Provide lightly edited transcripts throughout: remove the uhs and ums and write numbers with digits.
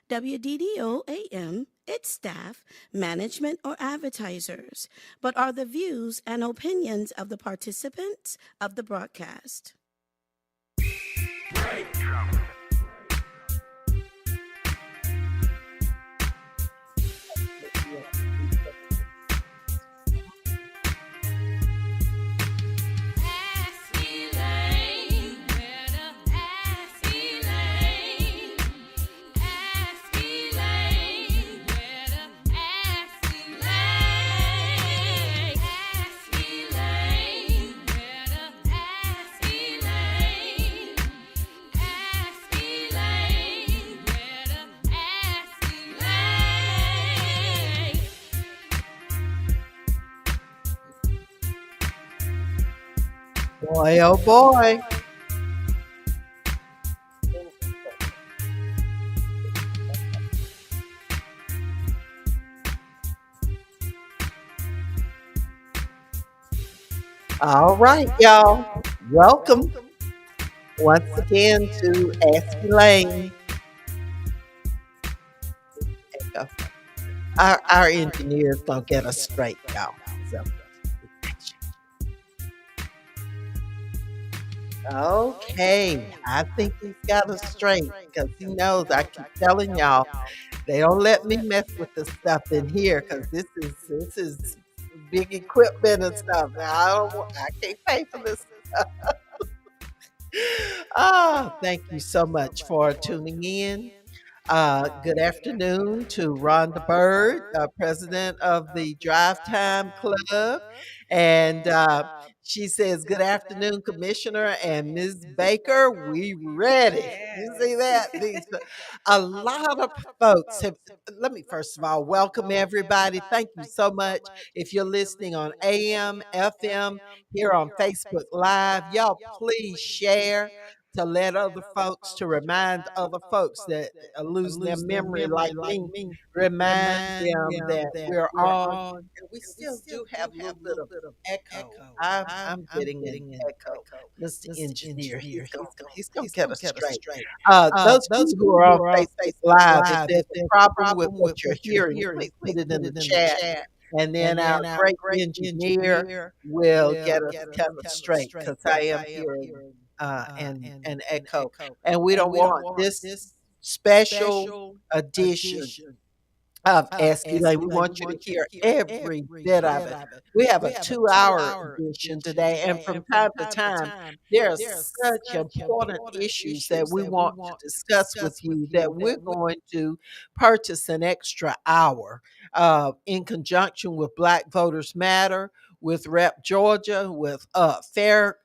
WDDO-AM, its staff, management, or advertisers, but are the views and opinions of the participants of the broadcast. Ask Elaine, better ask Elaine. Ask Elaine, better ask Elaine. Ask Elaine, better ask Elaine. Ask Elaine, better ask Elaine. Boy, oh boy. All right, y'all. Welcome once again to Ask Elaine. Our engineers gonna get us straight, y'all. So, okay, I think he's got us straight because he knows I keep telling y'all they don't let me mess with the stuff in here because this is big equipment and stuff. Now I can't pay for this. Thank you so much for tuning in. Good afternoon to Rhonda Bird, president of the Drive Time Club. And she says, good afternoon, Commissioner and Ms. Baker. We ready. You see that? A lot of folks have, let me first of all welcome everybody. Thank you so much. If you're listening on AM, FM, here on Facebook Live, y'all please share to let other folks, to remind other folks that are losing their memory like me, remind them that we're on. And we still do have a little bit of echo. I'm getting an echo. Mr. Engineer, he's gonna get us straight. Those of you who are on Facebook Live, if there's a problem with what you're hearing, please put it in the chat. And then our great engineer will get us kind of straight because I am hearing and echo. And we don't want this special edition of Ask Elaine. We want you to hear every bit of it. We have a 2 hour edition today, and from time to time, there are such important issues that we want to discuss with you that we're going to purchase an extra hour in conjunction with Black Voters Matter, with Rep Georgia, with Fair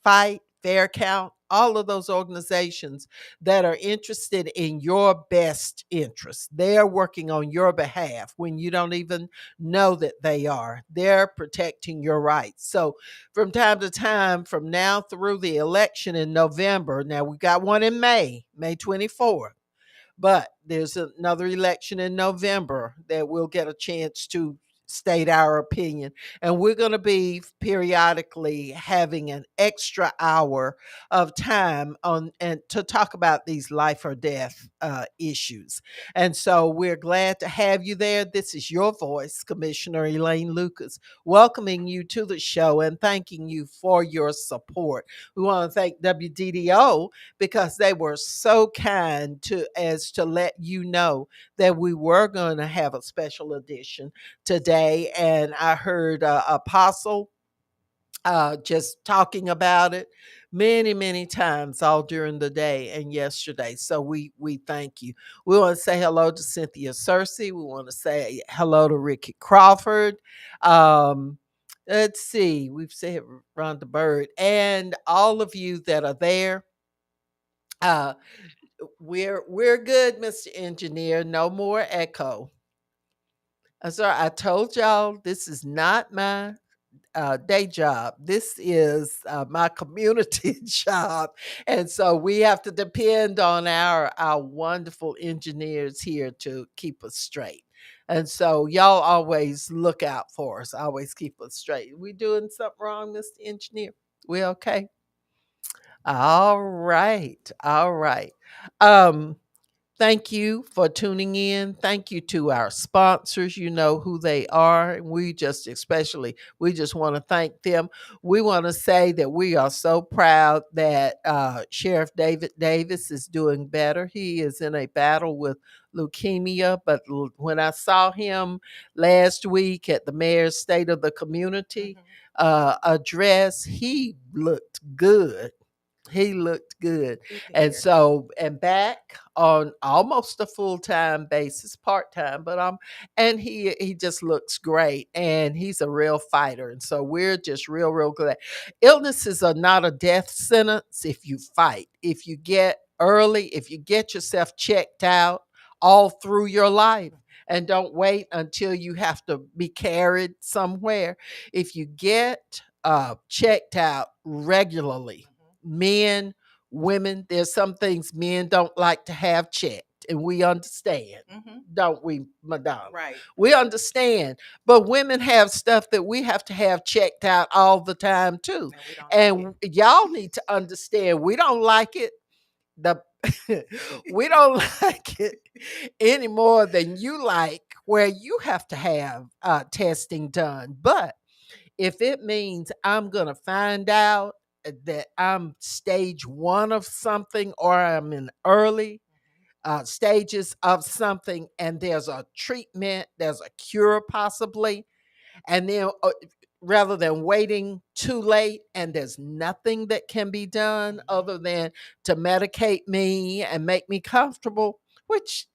Fight, Fair Count, all of those organizations that are interested in your best interest. They're working on your behalf when you don't even know that they are. They're protecting your rights. So, from time to time, from now through the election in November, now we got one in May 24th. But there's another election in November that we'll get a chance to state our opinion. And we're going to be periodically having an extra hour of time on and to talk about these life or death issues. And so we're glad to have you there. This is your voice, Commissioner Elaine Lucas, welcoming you to the show and thanking you for your support. We want to thank WDDO because they were so kind to let you know that we were going to have a special edition today. And I heard Apostle just talking about it many times all during the day and yesterday. So we thank you. We want to say hello to Cynthia Cersei. We want to say hello to Ricky Crawford. Um, let's see, we've said Rhonda Bird and all of you that are there. Uh, we're good, Mr. Engineer. No more echo. Sorry, I told y'all this is not my day job. This is my community job, and so we have to depend on our wonderful engineers here to keep us straight. And so y'all always look out for us. Always keep us straight. We doing something wrong, Mr. Engineer? We okay? All right, all right. Um, Thank you for tuning in. Thank you to our sponsors. You know who they are. We just want to thank them. We want to say that we are so proud that Sheriff David Davis is doing better. He is in a battle with leukemia, but when I saw him last week at the mayor's State of the Community address, he looked good. He looked good. And so, and back on almost a full-time basis, part-time, but and he just looks great, and he's a real fighter. And so we're just real glad. Illnesses are not a death sentence if you fight. If you get early, if you get yourself checked out all through your life, and don't wait until you have to be carried somewhere. If you get checked out regularly, men, women, there's some things men don't like to have checked, and we understand, don't we, Madonna? Right. We understand, but women have stuff that we have to have checked out all the time too. And we don't like And y'all need to understand, we don't like it. The we don't like it any more than you like, where you have to have testing done. But if it means I'm going to find out that I'm stage 1 of something, or I'm in early stages of something, and there's a treatment, there's a cure possibly, and then rather than waiting too late and there's nothing that can be done other than to medicate me and make me comfortable, which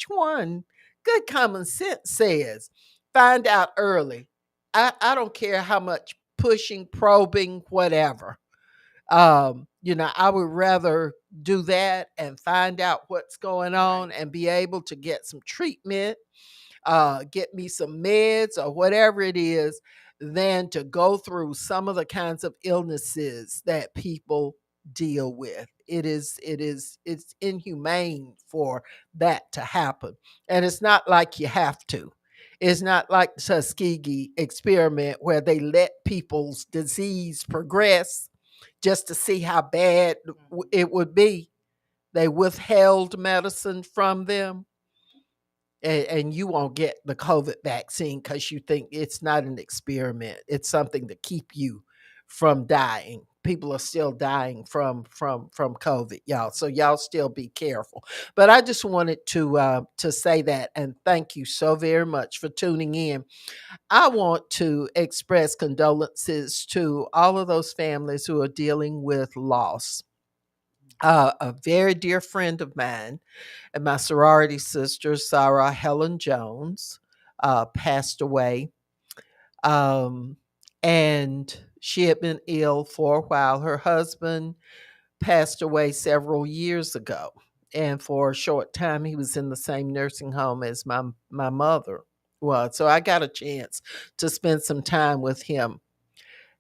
one? Good common sense says find out early. I don't care how much pushing, probing, whatever. I would rather do that and find out what's going on and be able to get some treatment, get me some meds or whatever it is, than to go through some of the kinds of illnesses that people deal with. It's inhumane for that to happen. And it's not like you have to. It's not like the Tuskegee experiment where they let people's disease progress just to see how bad it would be. They withheld medicine from them, and you won't get the COVID vaccine because you think it's not an experiment. It's something to keep you from dying. People are still dying from COVID, y'all. So y'all still be careful. But I just wanted to say that, and thank you so very much for tuning in. I want to express condolences to all of those families who are dealing with loss. A very dear friend of mine and my sorority sister, Sarah Helen Jones, passed away. Um, and she had been ill for a while. Her husband passed away several years ago. And for a short time, he was in the same nursing home as my mother was. So I got a chance to spend some time with him.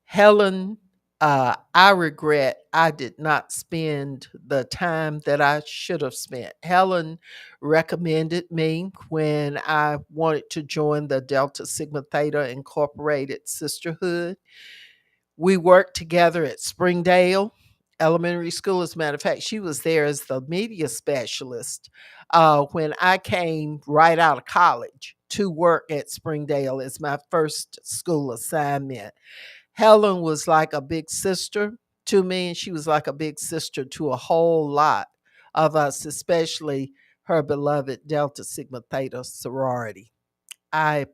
Helen, I regret I did not spend the time that I should have spent. Helen recommended me when I wanted to join the Delta Sigma Theta Incorporated Sisterhood. We worked together at Springdale Elementary School. As a matter of fact, she was there as the media specialist when I came right out of college to work at Springdale as my first school assignment. Helen was like a big sister to me, and she was like a big sister to a whole lot of us, especially her beloved Delta Sigma Theta sorority. I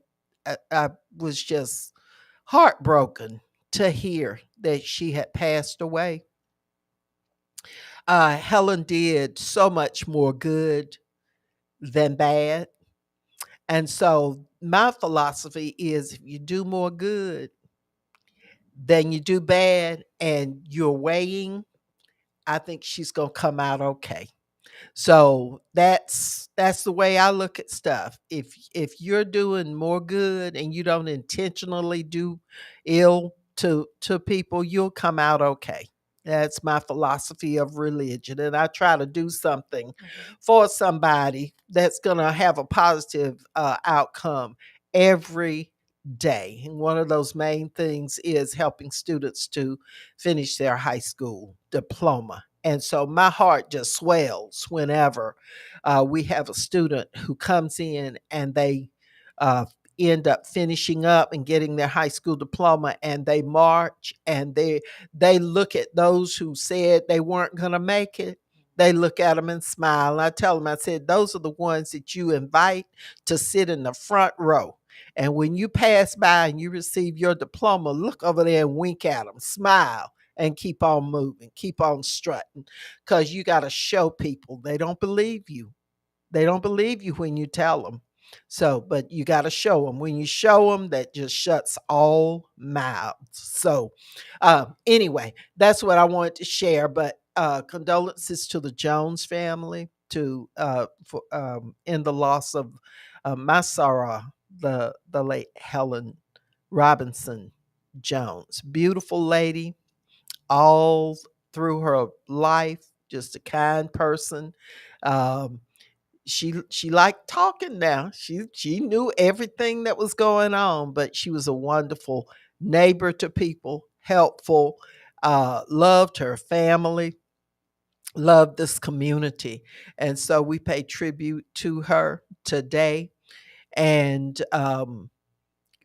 I was just heartbroken to hear that she had passed away. Helen did so much more good than bad. And so my philosophy is if you do more good than you do bad and you're weighing, I think she's going to come out okay. So that's the way I look at stuff. If you're doing more good and you don't intentionally do ill to people, you'll come out okay. That's my philosophy of religion, and I try to do something for somebody that's going to have a positive outcome every day. And one of those main things is helping students to finish their high school diploma And so my heart just swells whenever we have a student who comes in and they uh, end up finishing up and getting their high school diploma, and they march and they look at those who said they weren't going to make it. They look at them and smile. And I tell them, I said, those are the ones that you invite to sit in the front row. And when you pass by and you receive your diploma, look over there and wink at them, smile, and keep on moving, keep on strutting, because you got to show people they don't believe you. They don't believe you when you tell them. So, but you got to show them. When you show them, that just shuts all mouths. So, anyway, that's what I wanted to share. But condolences to the Jones family to for in the loss of my sorrow, the late Helen Robinson Jones, beautiful lady, all through her life, just a kind person. Um, she liked talking now. She knew everything that was going on, but she was a wonderful neighbor to people, helpful, loved her family, loved this community. And so we pay tribute to her today. And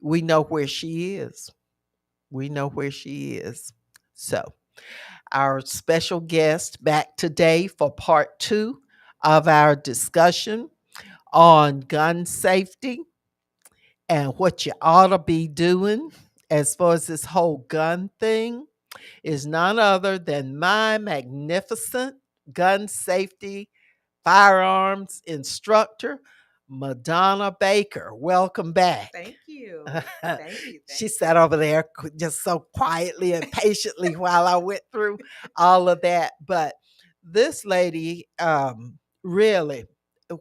we know where she is. We know where she is. So our special guest back today for part two of our discussion on gun safety and what you ought to be doing as far as this whole gun thing is none other than my magnificent gun safety firearms instructor, Madonna Baker. Welcome back. Thank you. Thank you. She sat over there just so quietly and patiently while I went through all of that. But this lady, really,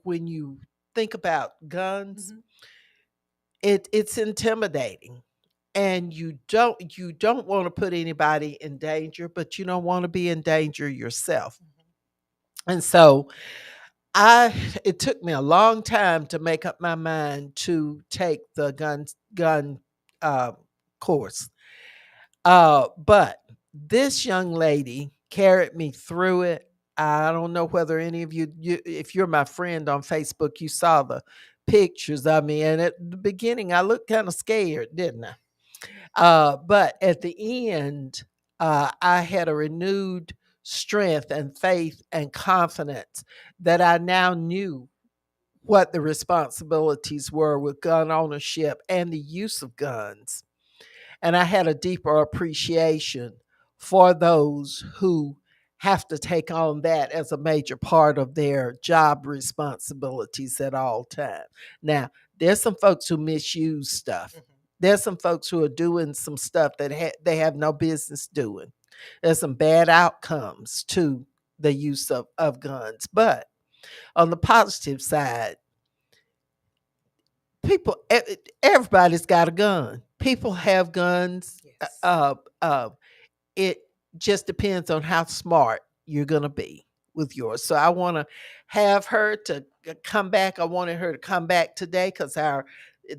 when you think about guns, Mhm. it's intimidating. And you don't want to put anybody in danger, but you don't want to be in danger yourself. And so I it took me a long time to make up my mind to take the gun uh, course. But this young lady carried me through it. I don't know whether any of you, if you're my friend on Facebook, you saw the pictures of me. And at the beginning, I looked kind of scared, didn't I? But at the end, I had a renewed strength and faith and confidence that I now knew what the responsibilities were with gun ownership and the use of guns. And I had a deeper appreciation for those who have to take on that as a major part of their job responsibilities at all times. Now, there's some folks who misuse stuff. There's some folks who are doing some stuff that they have no business doing. There's some bad outcomes to the use of guns. But on the positive side, everybody's got a gun. People have guns. Yes. It just depends on how smart you're going to be with yours. So I want to have her to come back. I wanted her to come back today because our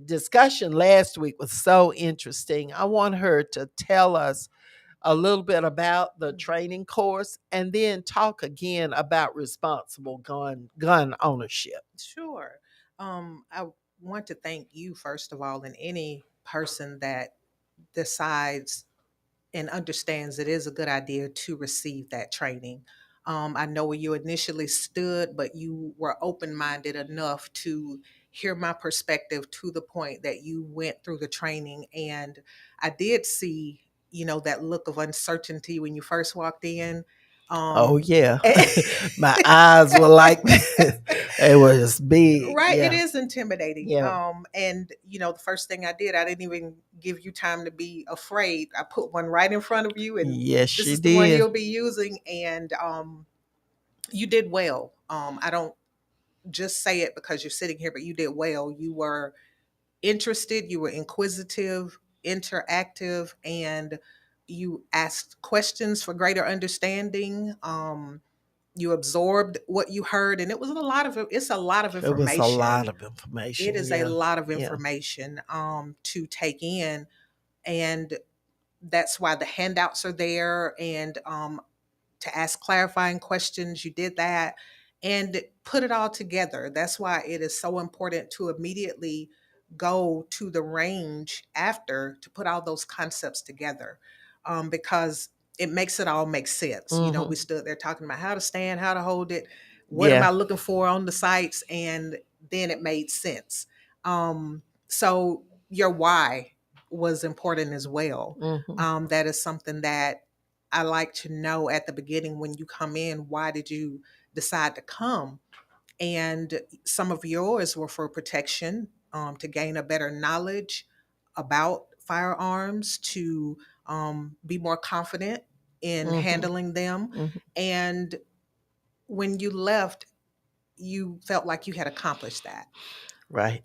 discussion last week was so interesting. I want her to tell us a little bit about the training course and then talk again about responsible gun ownership. Sure. I want to thank you, first of all, and any person that decides and understands it is a good idea to receive that training. I know where you initially stood, but you were open minded enough to hear my perspective to the point that you went through the training. And I did see, that look of uncertainty when you first walked in. Oh yeah. And- My eyes were like it was big. Right, it Yeah. is intimidating. Yeah. And the first thing I did, I didn't even give you time to be afraid. I put one right in front of you, and Yes, this she is the one did. you'll be using. And you did well. I don't just say it because you're sitting here, but you did well. You were interested, you were inquisitive, interactive, and you asked questions for greater understanding. You absorbed what you heard, and it's a lot of It was a lot information. of information. It is a Yeah. lot of Yeah. information to take in, and that's why the handouts are there. And to ask clarifying questions. You did that and put it all together. That's why it is so important to immediately go to the range after to put all those concepts together, because it makes it all make sense. You know, Mm-hmm. we stood there talking about how to stand, how to hold it, what am Yeah. I looking for on the sites, and then it made sense. So your why was important as well. Mm-hmm. That is something that I like to know at the beginning when you come in. Why did you decide to come? And some of yours were for protection, to gain a better knowledge about firearms, to be more confident in Mm-hmm. handling them. Mm-hmm. And when you left, you felt like you had accomplished that. Right.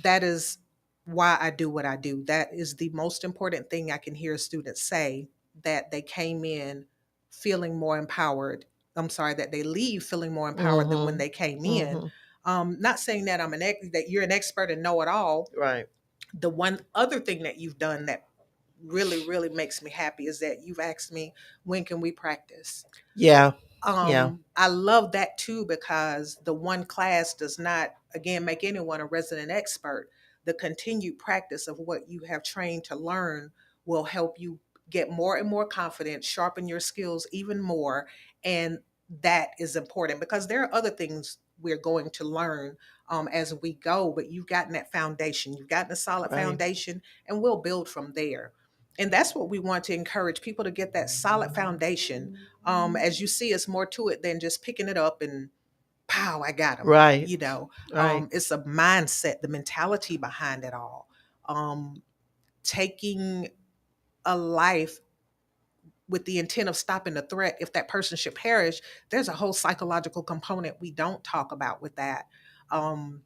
That is why I do what I do. That is the most important thing I can hear students say, that they came in feeling more empowered. I'm sorry, that they leave feeling more empowered than when Mm-hmm. they came in. Mm-hmm. Not saying that that you're an expert and know it all. Right. The one other thing that you've done that really, really makes me happy is that you've asked me, when can we practice? Yeah. Yeah. I love that too, because the one class does not, again, make anyone a resident expert. The continued practice of what you have trained to learn will help you get more and more confident, sharpen your skills even more. And that is important, because there are other things we're going to learn as we go, but you've gotten that foundation, you've gotten a solid Right. foundation, and we'll build from there. And that's what we want to encourage people, to get that solid foundation. As you see, it's more to it than just picking it up and pow, I got them. Right. You know, Right. it's a mindset, the mentality behind it all. Um, Taking a life with the intent of stopping the threat, if that person should perish, there's a whole psychological component we don't talk about with that. Um,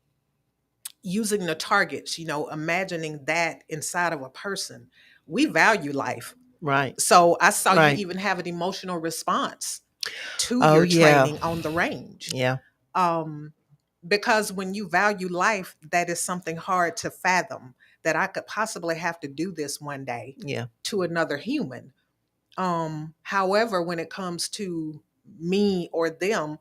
Using the targets, imagining that inside of a person. We value life. Right. So I saw you Right. even have an emotional response to Oh your yeah. training on the range. Yeah. Um, because when you value life, that is something hard to fathom, that I could possibly have to do this one day Yeah. to another human. However, when it comes to me or them,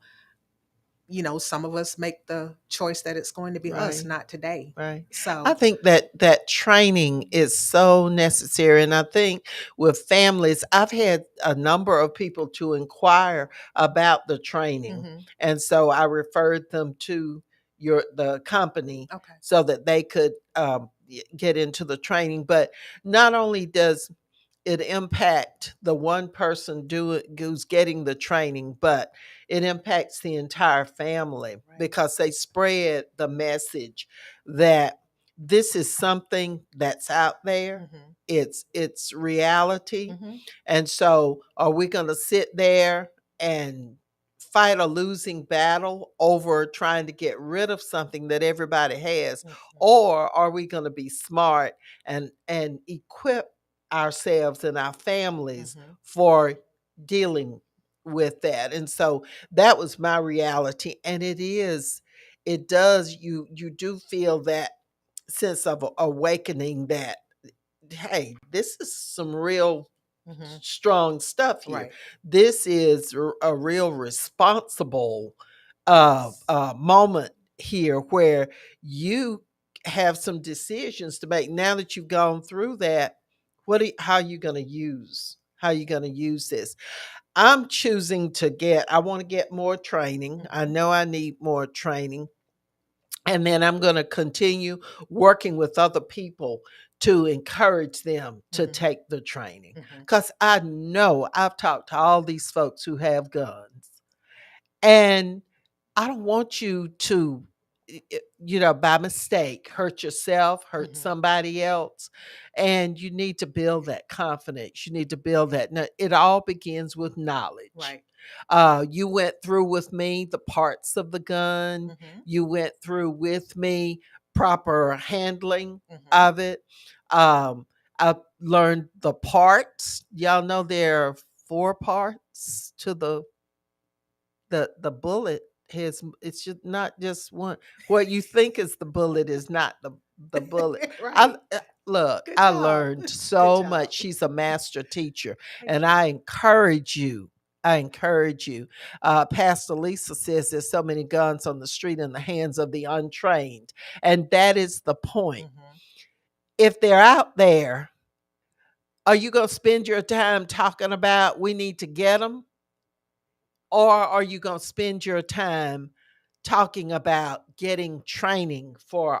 some of us make the choice that it's going to be us, Right. not today. Right. I So, think that training is so necessary. And I think with families, I've had a number of people to inquire about the training. mhm, And so I referred them to the company okay. so that they could get into the training. But not only does it impact the one person who's getting the training, but it impacts the entire family, Right. because they spread the message that this is something that's out there. Mhm, It's reality. mhm, And so are we going to sit there and fight a losing battle over trying to get rid of something that everybody has, mhm, or are we going to be smart and equip ourselves and our families mhm. for dealing with that? And so that was my reality. And it does, you do feel that sense of awakening that, hey, this is some real Mhm. strong stuff here. Right. This is a real responsible moment here, where you have some decisions to make. Now that you've gone through that, how are you going to use this? I'm choosing I want to get more training. I Mhm, know I need more training. And then I'm going to continue working with other people to encourage them to mhm, take the training. mhm. Because I know I've talked to all these folks who have guns, and I don't want you to, by mistake, hurt yourself, hurt Mhm. somebody else. And you need to build that confidence. You need to build that. Now, it all begins with knowledge. Right. You went through with me the parts of the gun. Mhm, You went through with me proper handling mhm. of it. Um, I learned the parts. Y'all know there are 4 parts to the bullet. It's just not just one. What you think is the bullet is not the bullet. Right. Look, Good I job. learned Good so job. much. She's a master teacher, Thank and you. I encourage you. I encourage you. Pastor Lisa says there's so many guns on the street in the hands of the untrained. And that is the point. Mhm. If they're out there, are you going to spend your time talking about we need to get them? Or are you going to spend your time talking about getting training for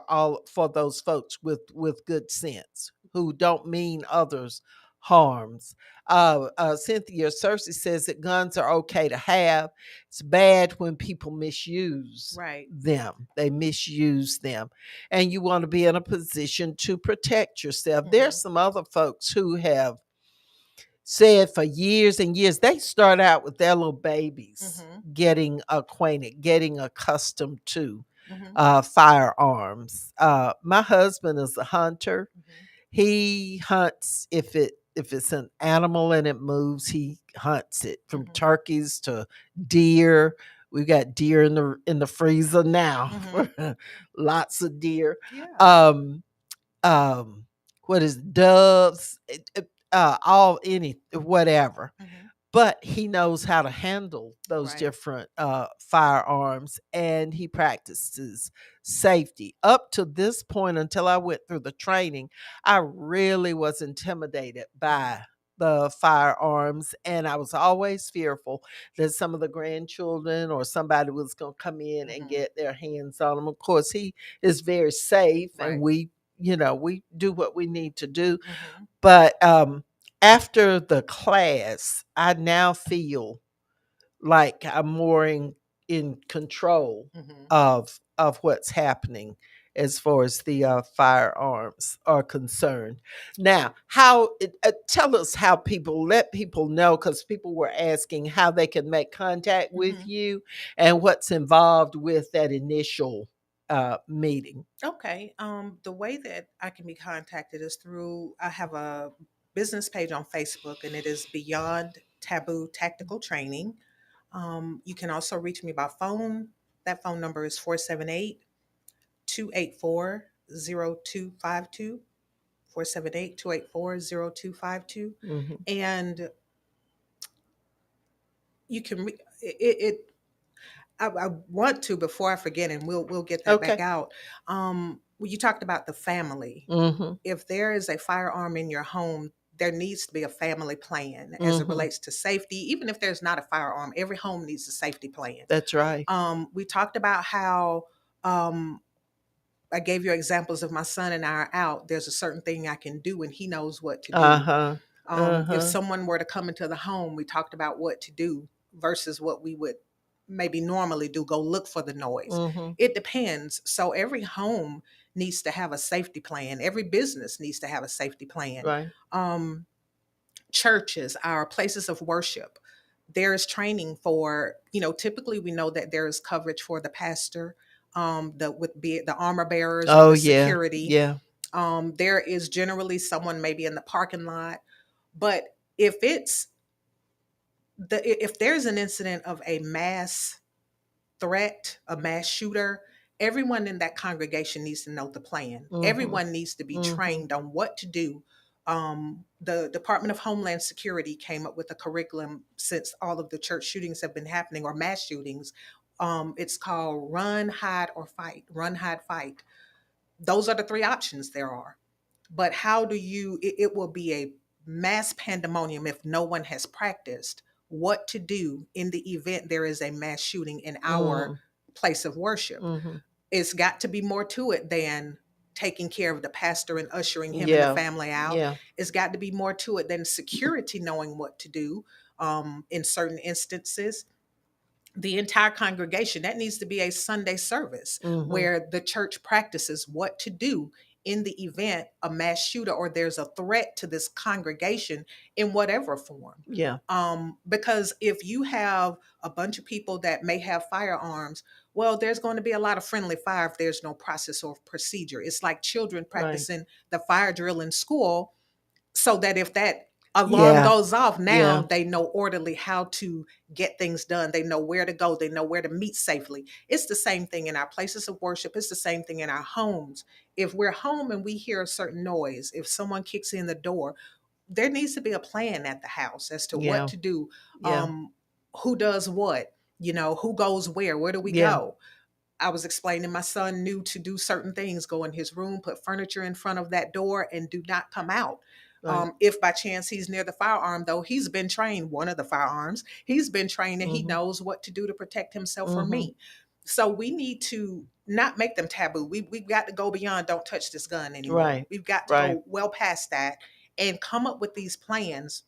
those folks with good sense who don't mean others harms? Cynthia Cersei says that guns are okay to have. It's bad when people misuse Right. them. They misuse them, and you want to be in a position to protect yourself. Mhm. There's some other folks who have said for years and years, they start out with their little babies Mhm. getting acquainted, getting accustomed to Mhm. firearms. My husband is a hunter. Mhm. He hunts if it's an animal and it moves, he hunts it, from Mhm. turkeys to deer. We got deer in the freezer now. Mhm. Lots of deer. Yeah. Um, what is doves, all any whatever, Mhm. but he knows how to handle those Right. different firearms, and he practices safety. Up to this point, until I went through the training, I really was intimidated by the firearms, and I was always fearful that some of the grandchildren or somebody was going to come in and Mhm. get their hands on them. Of course, he is very safe, and Right. we do what we need to do, Mhm. but after the class, I now feel like I'm more in control Mhm. of what's happening as far as the firearms are concerned. Now, tell us how let people know, because people were asking how they can make contact with Mhm. you and what's involved with that initial meeting. Okay. The way that I can be contacted is through, I have a business page on Facebook, and it is Beyond Taboo Tactical Training. You can also reach me by phone. That phone number is 478-284-0252. 478-284-0252. Hmm. And you can it I want to, before I forget, and we'll get that back Okay. out. Well, you talked about the family. Hmm. If there is a firearm in your home, there needs to be a family plan as it Hmm. relates to safety. Even if there's not a firearm, every home needs a safety plan. That's right. We talked about how, um, I gave you examples of my son and I are out. There's a certain thing I can do, and he knows what to do. Uh-huh. If Uh-huh. someone were to come into the home, we talked about what to do versus what we would maybe normally do, go look for the noise. Mhm. It depends. So every home needs to have a safety plan. Every business needs to have a safety plan. Right. Um, Churches, our places of worship, there is training for, typically we know that there is coverage for the pastor, the with be it the armor bearers or Oh, the yeah. security. Yeah. There is generally someone maybe in the parking lot. But if it's if there's an incident of a mass threat, a mass shooter, everyone in that congregation needs to know the plan. Mhm. Everyone needs to be Mhm. trained on what to do. The Department of Homeland Security came up with a curriculum since all of the church shootings have been happening, or mass shootings. It's called Run, Hide, or Fight. Run, Hide, Fight. Those are the three options there are. But how do it will be a mass pandemonium if no one has practiced what to do in the event there is a mass shooting in our Mm. place of worship. Mhm. It's got to be more to it than taking care of the pastor and ushering him and the Yeah. family out. Yeah. It's got to be more to it than security knowing what to do, in certain instances. The entire congregation, that needs to be a Sunday service Mhm. where the church practices what to do in the event a mass shooter or there's a threat to this congregation in whatever form. Yeah. Because if you have a bunch of people that may have firearms, well, there's going to be a lot of friendly fire if there's no process or procedure. It's like children Right. practicing the fire drill in school, so that if that alarm Yeah. goes off, now Yeah. they know orderly how to get things done. They know where to go. They know where to meet safely. It's the same thing in our places of worship. It's the same thing in our homes. If we're home and we hear a certain noise, if someone kicks in the door, there needs to be a plan at the house as to what Yeah. to do. Yeah. Um, who does what, who goes where do we Yeah. go. I was explaining my son knew to do certain things, go in his room, put furniture in front of that door, and do not come out. Right. If by chance he's near the firearm, though, he's been trained, one of the firearms, he's been trained and he Mhm. knows what to do to protect himself from Mhm. me. So we need to not make them taboo. We've got to go beyond don't touch this gun anymore. Right. We've got to Right. go well past that and come up with these plans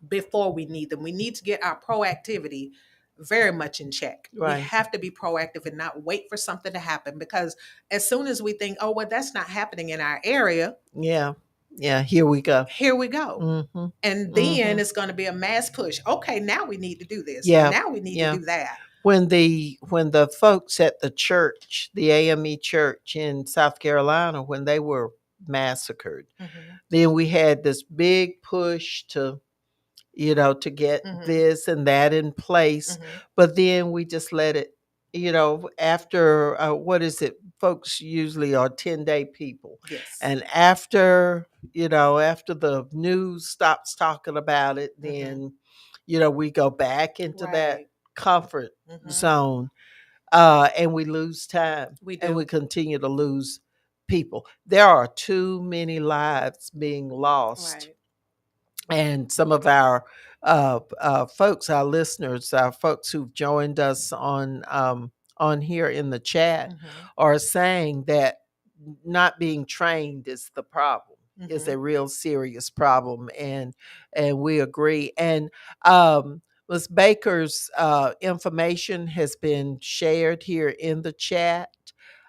before we need them. We need to get our proactivity very much in check. We Right. have to be proactive and not wait for something to happen, because as soon as we think, oh, well, that's not happening in our area, Yeah. Yeah. Here we go. here we go. Mhm. And then Mhm. it's going to be a mass push. Okay, now we need to do this. Yeah. Now we need to Yeah. do that. When the folks at the church, the AME church in South Carolina, when they were massacred, Mhm. then we had this big push to get Mhm. this and that in place. Mhm. But then we just let it, after what is it? Folks usually are 10-day people. Yes. And after the news stops talking about it, Mhm. then, we go back into that Right. comfort Mhm. zone, and we lose time We and we do. continue to lose people. There are too many lives being lost, Right. and some of our folks, our listeners, our folks who've joined us on here in the chat, Mhm. are saying that not being trained is the problem, is a Mhm. real serious problem, and we agree. And Ms. Baker's information has been shared here in the chat.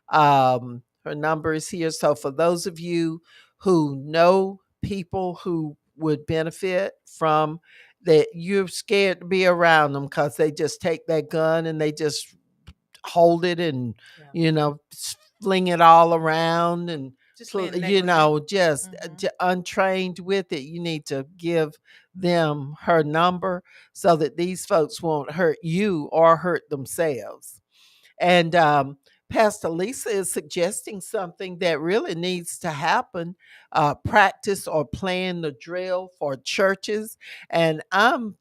Her number is here, so for those of you who know people who would benefit from that, you're scared to be around them because they just take that gun and they just hold it and Yeah. fling it all around and Just being negligent. just Mhm. untrained with it. You need to give them her number so that these folks won't hurt you or hurt themselves. And Pastor Lisa is suggesting something that really needs to happen, practice or plan the drill for churches. And I'm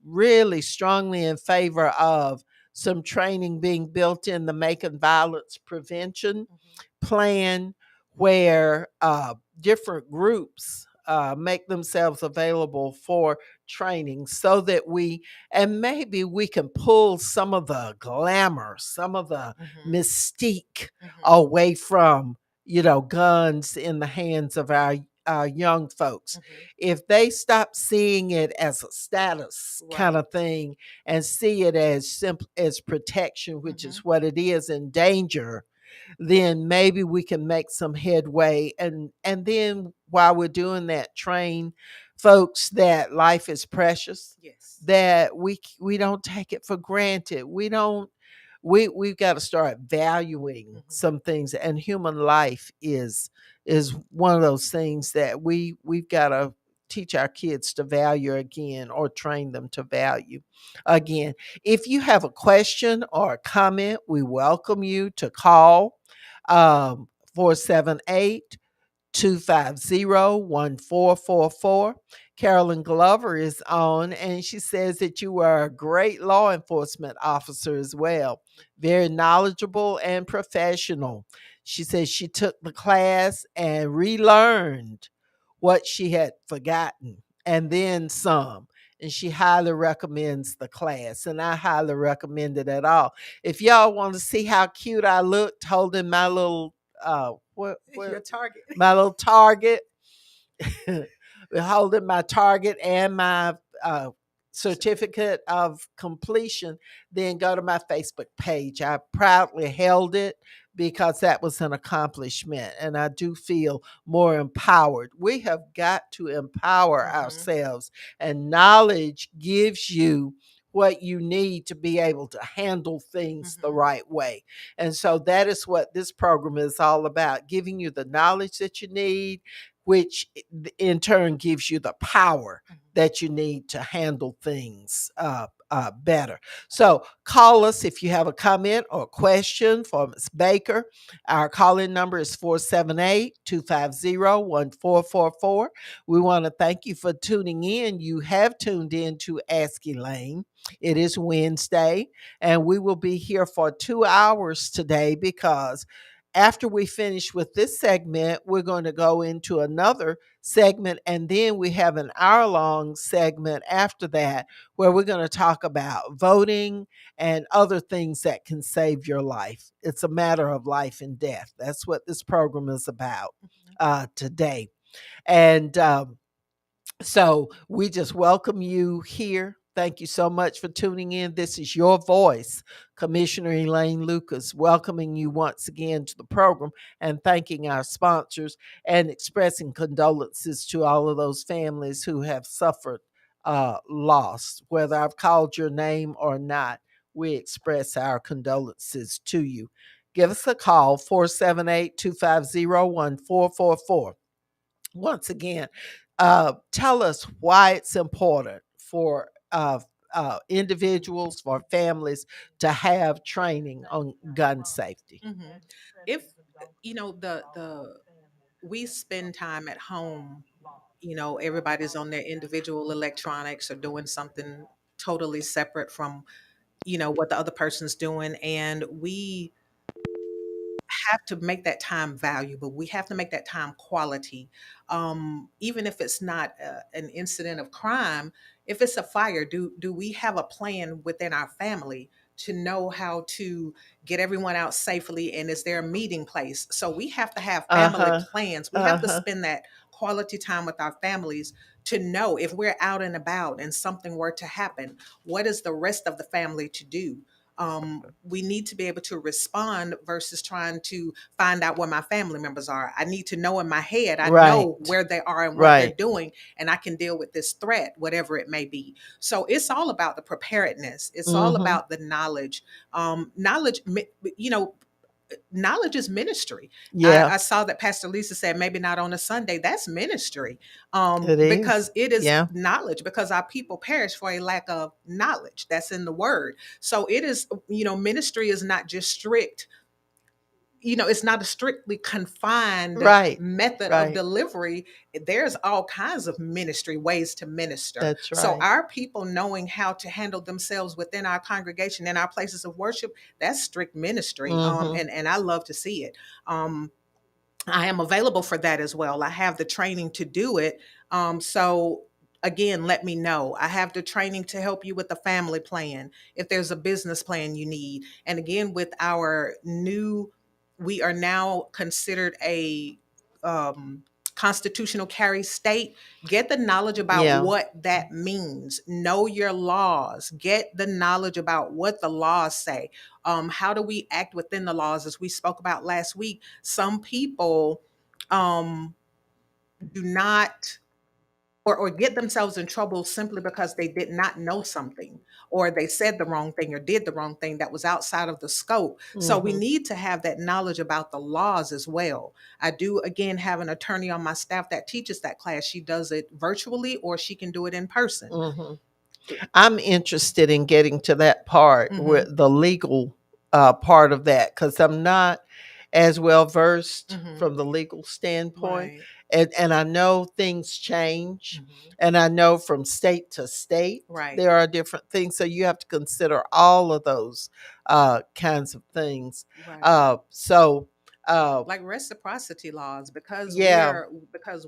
really strongly in favor of some training being built in the Macon Violence Prevention Mhm. plan, where different groups make themselves available for training, so that maybe we can pull some of the glamour, some of the Mhm. mystique Mhm. away from guns in the hands of our young folks. Mhm. If they stop seeing it as a status kind Right. of thing and see it as simple as protection, which is Mhm. what it is, in danger, then maybe we can make some headway. And then while we're doing that, train folks that life is precious, Yes. that we don't take it for granted. We've got to start valuing Mhm. some things, and human life is one of those things that we've got to teach our kids to value again, or train them to value again. If you have a question or a comment, we welcome you to call 478 Carolyn Glover is on, and she says that you are a great law enforcement officer as well, very knowledgeable and professional. She says she took the class and relearned what she had forgotten and then some. And she highly recommends the class, and I highly recommend it at all. If y'all want to see how cute I looked holding my little Your target. my little target, holding my target and my certificate of completion, then go to my Facebook page. I proudly held it because that was an accomplishment, and I do feel more empowered. We have got to empower Mhm. ourselves, and knowledge gives you what you need to be able to handle things the Mhm. right way. And so that is what this program is all about, giving you the knowledge that you need, which in turn gives you the power Mhm. that you need to handle things better. So call us if you have a comment or question for Ms. Baker. Our call-in number is 478-250-1444. We want to thank you for tuning in. You have tuned in to Ask Elaine. It is Wednesday, and we will be here for 2 hours today because after we finish with this segment, we're going to go into another segment, and then we have an hour-long segment after that where we're going to talk about voting and other things that can save your life. It's a matter of life and death. That's what this program is about today. And so we just welcome you here. Thank you so much for tuning in. This is your voice, Commissioner Elaine Lucas, welcoming you once again to the program and thanking our sponsors and expressing condolences to all of those families who have suffered loss. Whether I've called your name or not, we express our condolences to you. Give us a call, 478-250-1444. Once again, tell us why it's important for individuals, for families to have training on gun safety. If the we spend time at home, everybody's on their individual electronics or doing something totally separate from what the other person's doing, and we have to make that time valuable. We have to make that time quality. Even if it's not an incident of crime, if it's a fire, do we have a plan within our family to know how to get everyone out safely? And is there a meeting place? So we have to have family Uh-huh. plans. We have to Uh-huh. spend that quality time with our families to know if we're out and about and something were to happen, what is the rest of the family to do? We need to be able to respond versus trying to find out where my family members are. I need to know in my head, I Right. know where they are and what they're Right. doing, and I can deal with this threat, whatever it may be. So it's all about the preparedness. It's all Mm-hmm. about the knowledge. You know, knowledge is ministry. Yeah, I saw that Pastor Lisa said maybe not on a Sunday. That's ministry, it is. because it is Yeah. knowledge. Because our people perish for a lack of knowledge. That's in the word. So it is. Ministry is not just strict. It's not a strictly confined Right. method of Right. delivery. There's all kinds of ministry ways to minister. That's So right. our people knowing how to handle themselves within our congregation and our places of worship, that's strict ministry. Mm-hmm. And I love to see it. I am available for that as well. I have the training to do it. So again, let me know. I have the training to help you with the family plan if there's a business plan you need. And again, with our new, we are now considered a constitutional carry state. Get the knowledge about Yeah. what that means. Know your laws. Get the knowledge about what the laws say. How do we act within the laws? As we spoke about last week, some people um, do not or get themselves in trouble simply because they did not know something, or they said the wrong thing or did the wrong thing that was outside of the scope. So we Mm-hmm. need to have that knowledge about the laws as well. I do again have an attorney on my staff that teaches that class. She does it virtually or she can do it in person. Mm-hmm. I'm interested in getting to that part Mm-hmm. with the legal part of that because I'm not as well versed Mm-hmm. from the legal standpoint. Right. And I know things change, Mm-hmm. and I know from state to state Right. there are different things. So you have to consider all of those kinds of things. Right. So, uh, Like reciprocity laws, because yeah.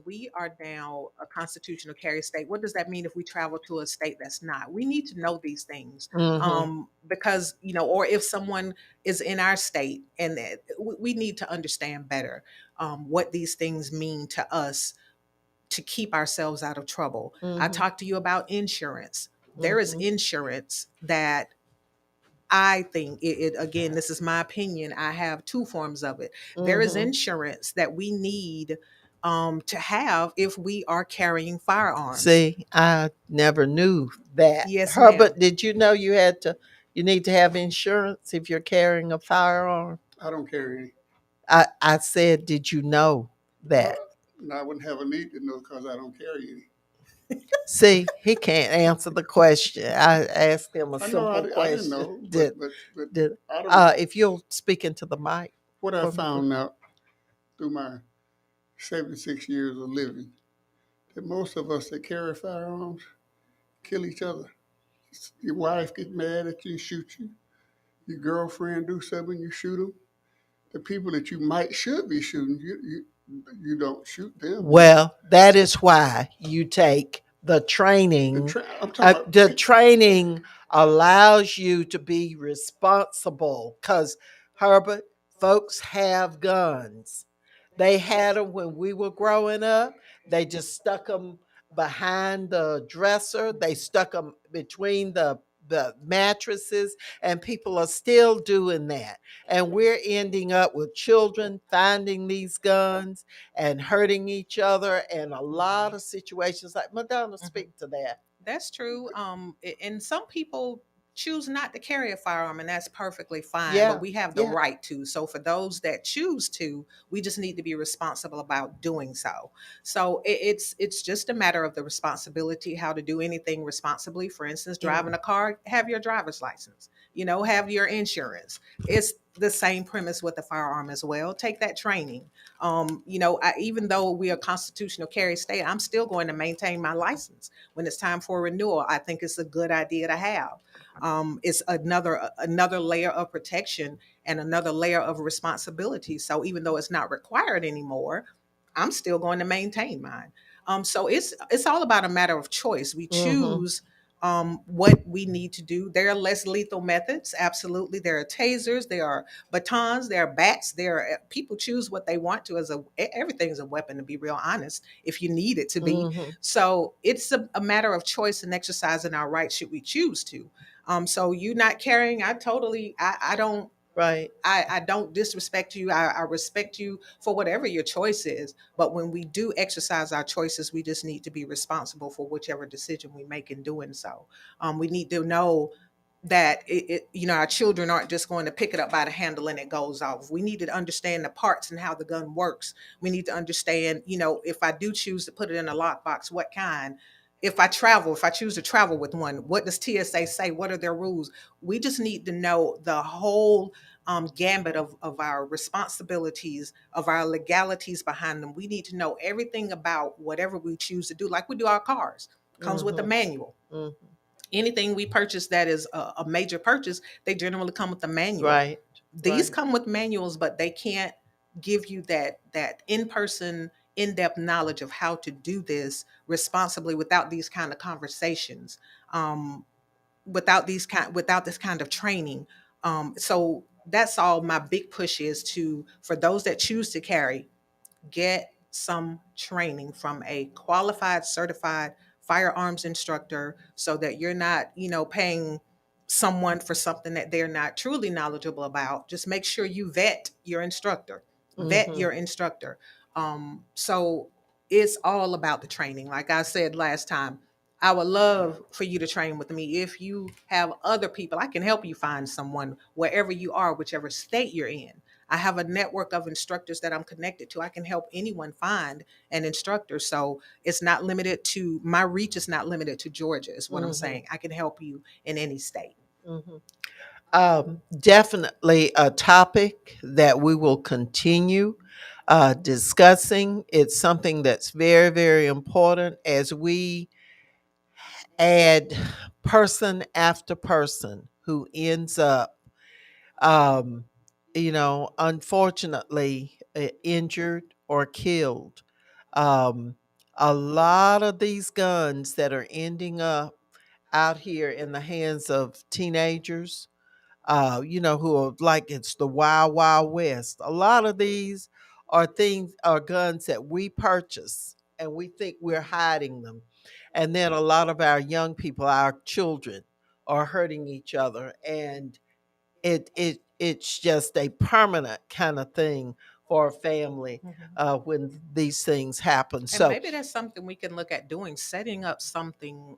we are now a constitutional carry state. What does that mean if we travel to a state that's not? We need to know these things. Hmm. Because or if someone is in our state, and we need to understand better what these things mean to us to keep ourselves out of trouble. I Hmm. talked to you about insurance. There is Hmm. insurance that I think again, this is my opinion. I have two forms of it. There is Hmm. insurance that we need to have if we are carrying firearms. See, I never knew that. Yes, ma'am. Herbert, did you know you need to have insurance if you're carrying a firearm? I don't carry any. I said, did you know Uh, that? no, I wouldn't have a need to know because I don't carry any. See, he can't answer the question. I asked him a I know simple I didn't question. know, but Did I don't. if you'll speak into the mic What I for me, please. found out through my 76 years of living that most of us that carry firearms kill each other. Your wife get mad at you and shoot you. Your girlfriend do something, you shoot them. The people that you might should be shooting, you don't shoot them. Well, that is why you take the training. I'm talking about. The training allows you to be responsible because, Herbert, folks have guns. They had them when we were growing up. They just stuck them behind the dresser. They stuck them between the mattresses, and people are still doing that. And we're ending up with children finding these guns and hurting each other, and a lot of situations like Madonna speak to that. That's true. And some people choose not to carry a firearm, and that's perfectly fine. But Yeah, we have the yeah. right to. So for those that choose to, we just need to be responsible about doing so. So it's just a matter of the responsibility, how to do anything responsibly. For instance, Mm. driving a car, have your driver's license. Have your insurance. It's the same premise with the firearm as well. Take that training. Even though we are constitutional carry state, I'm still going to maintain my license when it's time for renewal. I think it's a good idea to have. It's another layer of protection and another layer of responsibility. So even though it's not required anymore, I'm still going to maintain mine. So it's all about a matter of choice. We Mm-hmm. choose what we need to do. There are less lethal methods, absolutely. There are tasers, there are batons, there are bats. There are people choose what they want to. Everything's a weapon, to be real honest, if you need it to be. Mm-hmm. So it's a matter of choice and exercising our rights should we choose to. So you not carrying, I don't Right. I don't disrespect you. I respect you for whatever your choice is. But when we do exercise our choices, we just need to be responsible for whichever decision we make in doing so. We need to know that our children aren't just going to pick it up by the handle and it goes off. We need to understand the parts and how the gun works. We need to understand, if I do choose to put it in a lockbox, what kind. If I choose to travel with one, what does TSA say? What are their rules? We just need to know the whole gambit of our responsibilities, of our legalities behind them. We need to know everything about whatever we choose to do, like we do our cars. Comes with a Mm-hmm. manual. Mm-hmm. Anything we purchase that is a major purchase, they generally come with a manual. Right. These Right. come with manuals, but they can't give you that in-person, in-depth knowledge of how to do this responsibly without these kind of conversations. Without this kind of training. So that's all my big push is to for those that choose to carry, get some training from a qualified, certified firearms instructor so that you're not, paying someone for something that they're not truly knowledgeable about. Just make sure you vet your instructor. Vet Mm-hmm. your instructor. So it's all about the training. Like I said last time, I would love for you to train with me. If you have other people, I can help you find someone wherever you are, whichever state you're in. I have a network of instructors that I'm connected to. I can help anyone find an instructor. So it's not limited to my reach is not limited to Georgia, is what I'm Mm-hmm. saying. I can help you in any state. Mm-hmm. Definitely a topic that we will continue discussing. It's something that's very, very important as we add person after person who ends up, um, unfortunately injured or killed. Um, a lot of these guns that are ending up out here in the hands of teenagers, who are like it's the wild, wild west. A lot of these are guns that we purchase and we think we're hiding them. And then a lot of our young people, our children, are hurting each other. And it's just a permanent kind of thing for a family Mhm. when these things happen. And So, maybe that's something we can look at doing, setting up something,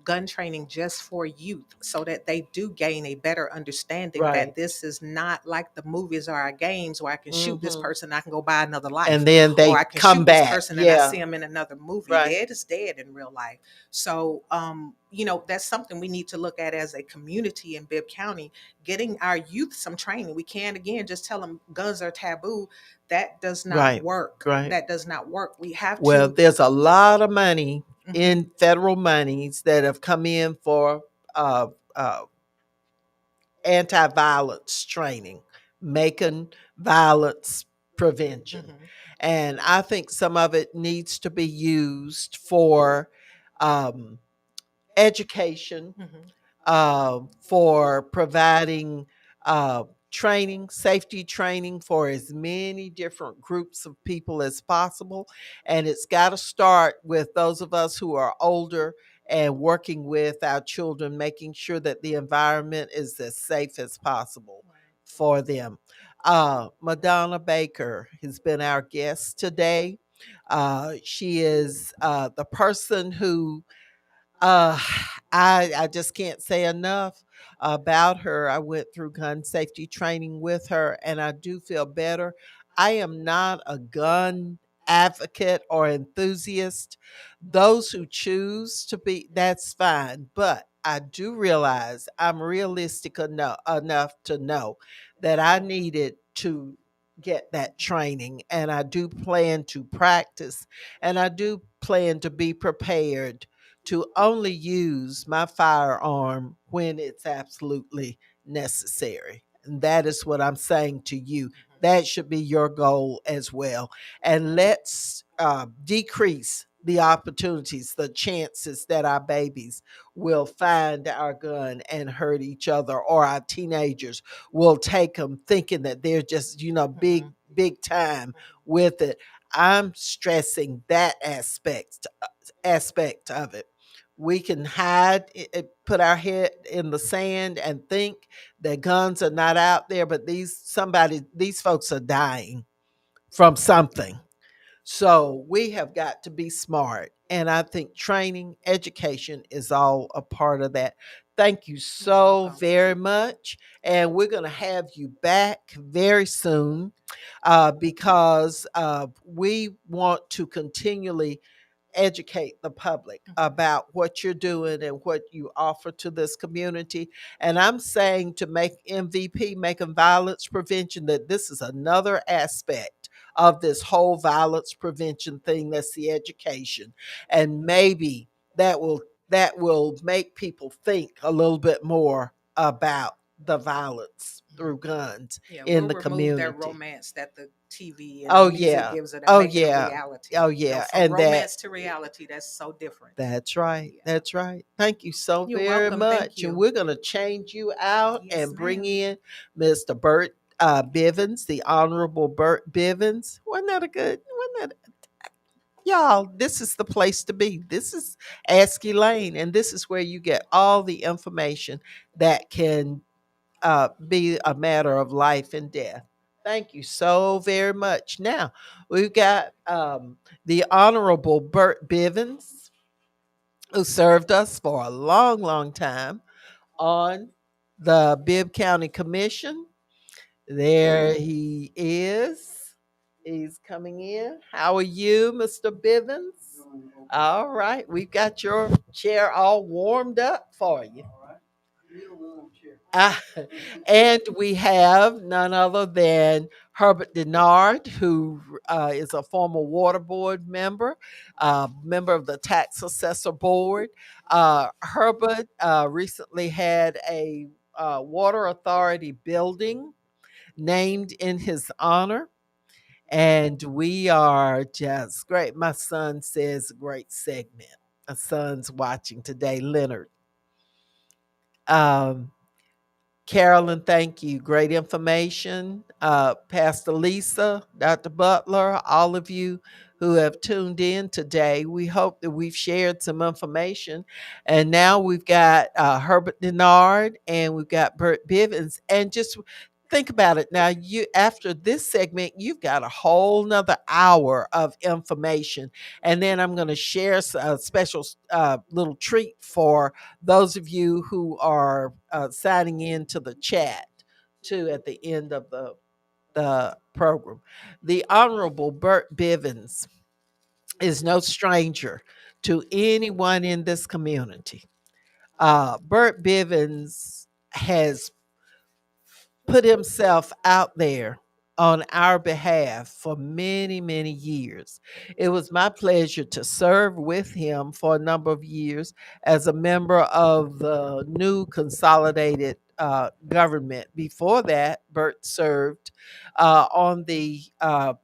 gun training just for youth so that they do gain a better understanding that right. this is not like the movies or our games where I can shoot this Hmm. person, I can go buy another life, And then or they I can come shoot this back. person and I Yeah, see him in another movie. right, Dead is dead in real life. So, that's something we need to look at as a community in Bibb County, getting our youth some training. We can't, again, just tell them guns are taboo. That does not right, work. right. That does not work. We have Well, to. there's a lot of money Mhm. in federal monies that have come in for uh, uh, anti-violence training, making violence prevention. Mhm. And I think some of it needs to be used for um, education, Mhm. for providing uh, training, safety training for as many different groups of people as possible. And it's got to start with those of us who are older and working with our children, making sure that the environment is as safe as possible for them. Madonna Baker has been our guest today. She is the person who uh, I just can't say enough about her. I went through gun safety training with her, and I do feel better. I am not a gun advocate or enthusiast. Those who choose to be, that's fine. But I do realize I'm realistic enough to know that I needed to get that training, and I do plan to practice, and I do plan to be prepared to only use my firearm when it's absolutely necessary. And that is what I'm saying to you. That should be your goal as well. And let's decrease the opportunities, the chances that our babies will find our gun and hurt each other, or our teenagers will take them thinking that they're just, big, Mhm. big time with it. I'm stressing that aspect of it. We can hide, put our head in the sand and think that guns are not out there, but these folks are dying from something. So we have got to be smart. And I think training, education is all a part of that. Thank you You're so welcome. very much. And we're going to have you back very soon because we want to continually educate the public Mhm. about what you're doing and what you offer to this community. And I'm saying to make MVP, making violence prevention, that this is another aspect of this whole violence prevention thing. That's the education. And maybe that will make people think a little bit more about the violence through guns Yeah, in we'll the remove that community. romance that the TV and the Oh music yeah. gives it and Oh make it a yeah. reality. Oh yeah. From And that romance to reality, that's so different. that's right. Yeah. That's right. Thank you so You're very welcome. Thank much. And you. we're going to change you out Yes, and bring ma'am. in Mr. Bert Bivens, the Honorable Bert Bivens. Wasn't that a good? Wasn't that, y'all? This is the place to be. This is Ask Elaine, and this is where you get all the information that can be a matter of life and death. Thank you so very much. Now we've got the Honorable Bert Bivens, who served us for a long, long time on the Bibb County Commission. There he is. He's coming in. How are you, Mr. Bivens? All right. We've got your chair all warmed up for you. Ah, and we have none other than Herbert Denard, who is a former water board member, member of the tax assessor board. Herbert recently had a water authority building named in his honor. And we are just great. My son says great segment. My son's watching today, Leonard. Um, Carolyn, thank you. Great information. Pastor Lisa, Dr. Butler, all of you who have tuned in today. We hope that we've shared some information. And now we've got Herbert Denard and we've got Bert Bivens. And just think about it now. You After this segment, you've got a whole nother hour of information, and then I'm going to share a special little treat for those of you who are signing in to the chat too at the end of the program. The Honorable Bert Bivens is no stranger to anyone in this community. Bert Bivens has put himself out there on our behalf for many, many years. It was my pleasure to serve with him for a number of years as a member of the new consolidated government. Before that, Bert served on the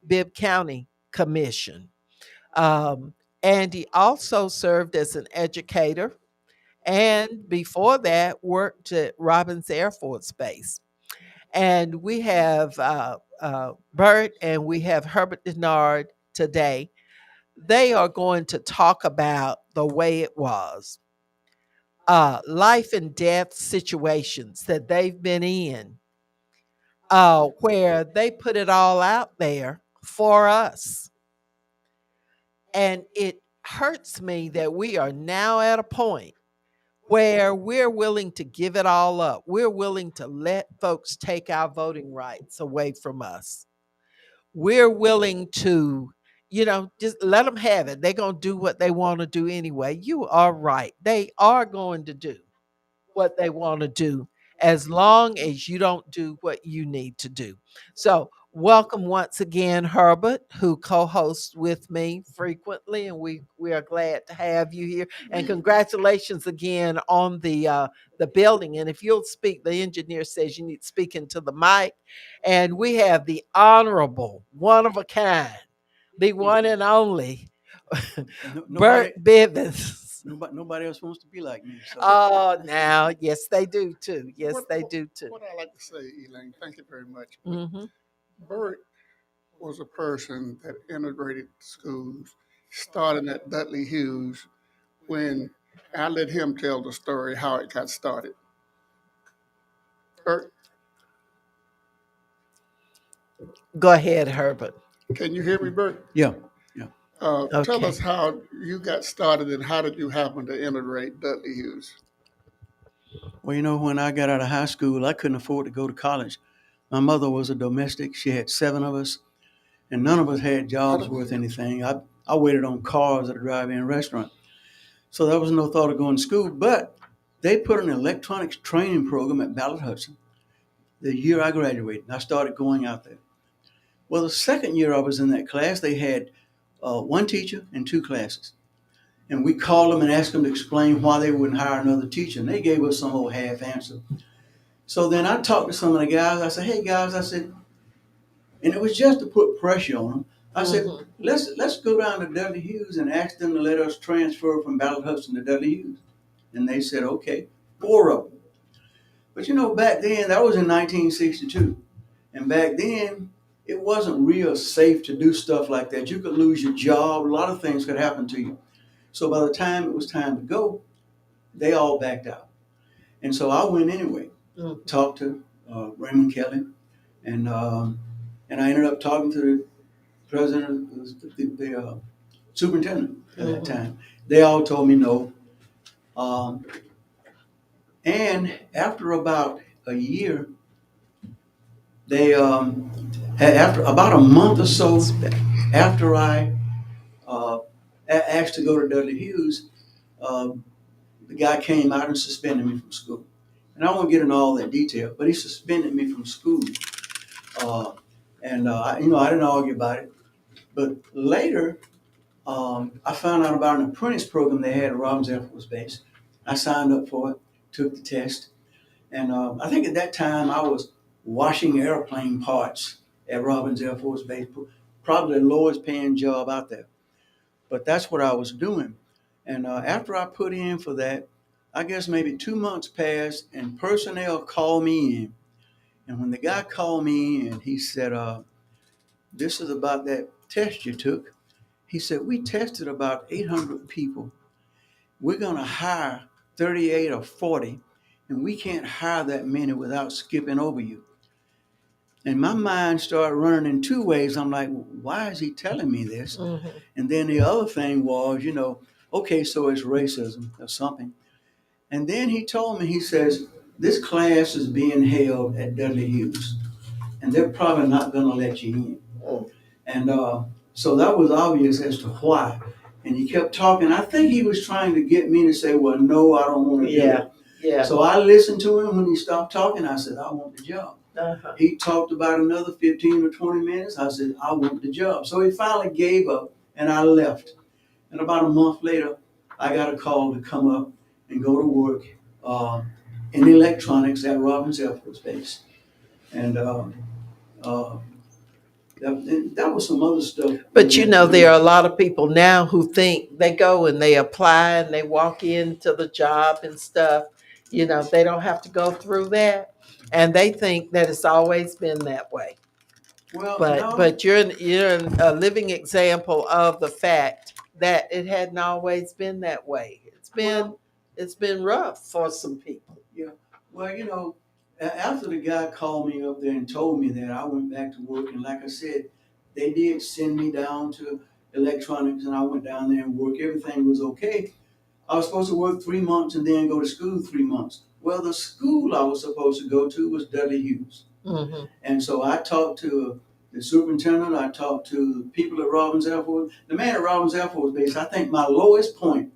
Bibb County Commission. Um, and he also served as an educator. And before that, worked at Robins Air Force Base. And we have Bert and we have Herbert Denard today. They are going to talk about the way it was, life and death situations that they've been in, where they put it all out there for us. And it hurts me that we are now at a point where we're willing to give it all up. We're willing to let folks take our voting rights away from us. We're willing to, just let them have it. They're going to do what they want to do anyway. You are right. They are going to do what they want to do as long as you don't do what you need to do. So, welcome once again, Herbert, who co-hosts with me frequently, and we are glad to have you here. And congratulations again on the building. And if you'll speak, the engineer says you need to speak into the mic. And we have the honorable, one of a kind, the one and only Nobody, Bert Bivens. nobody else wants to be like me. So Oh, now, yes, they do too. Yes, What- they do too. What I like to say, Elaine, thank you very much. Hmm. Bert was a person that integrated schools, starting at Dudley Hughes when I let him tell the story how it got started. Bert, Go ahead, Herbert. can you hear me, Bert? yeah. Tell Okay. us how you got started and how did you happen to integrate Dudley Hughes? Well, when I got out of high school, I couldn't afford to go to college. My mother was a domestic. She had 7 of us, and none of us had jobs worth anything. I waited on cars at a drive-in restaurant. So there was no thought of going to school, but they put an electronics training program at Ballard Hudson the year I graduated. I started going out there. Well, the second year I was in that class, they had 1 teacher and 2 classes. And we called them and asked them to explain why they wouldn't hire another teacher. And they gave us some old half answer. So then I talked to some of the guys. I said, hey, guys, I said, and it was just to put pressure on them. I said, let's go down to Dudley Hughes and ask them to let us transfer from Ballard Hudson to Dudley Hughes. And they said, okay, 4 of them. But back then, that was in 1962. And back then, it wasn't real safe to do stuff like that. You could lose your job. A lot of things could happen to you. So by the time it was time to go, they all backed out. And so I went anyway, talked to Raymond Kelly, and I ended up talking to the president, the superintendent at that time. They all told me no. And after about a year, they after about a month or so after I asked to go to Dudley Hughes, the guy came out and suspended me from school. And I won't get into all that detail, but he suspended me from school. I didn't argue about it. But later, I found out about an apprentice program they had at Robins Air Force Base. I signed up for it, took the test. And I think at that time I was washing airplane parts at Robins Air Force Base, probably the lowest paying job out there. But that's what I was doing. And after I put in for that, I guess maybe 2 months passed and personnel called me in. And when the guy called me in, he said, this is about that test you took. He said, we tested about 800 people. We're going to hire 38 or 40, and we can't hire that many without skipping over you. And my mind started running in two ways. I'm like, why is he telling me this? Mm-hmm. And then the other thing was, okay, so it's racism or something. And then he told me, he says, this class is being held at Dudley Hughes, and they're probably not going to let you in. Mm. And so that was obvious as to why. And he kept talking. I think he was trying to get me to say, well, no, I don't want to do Yeah. it. Yeah. So I listened to him. When he stopped talking, I said, I want the job. Uh-huh. He talked about another 15 or 20 minutes. I said, I want the job. So he finally gave up, and I left. And about a month later, I got a call to come up and go to work in electronics at Robins Air Force Base. And that was some other stuff. But there are a lot of people now who think they go and they apply and they walk into the job and stuff. They don't have to go through that. And they think that it's always been that way. Well, But no. but you're a living example of the fact that it hadn't always been that way. It's been rough for some people. Yeah. Well, after the guy called me up there and told me that, I went back to work. And like I said, they did send me down to electronics, and I went down there and worked. Everything was okay. I was supposed to work 3 months and then go to school 3 months. Well, the school I was supposed to go to was Dudley Hughes. Mm-hmm. And so I talked to the superintendent. I talked to the people at Robins Air Force. The man at Robins Air Force Base, I think my lowest point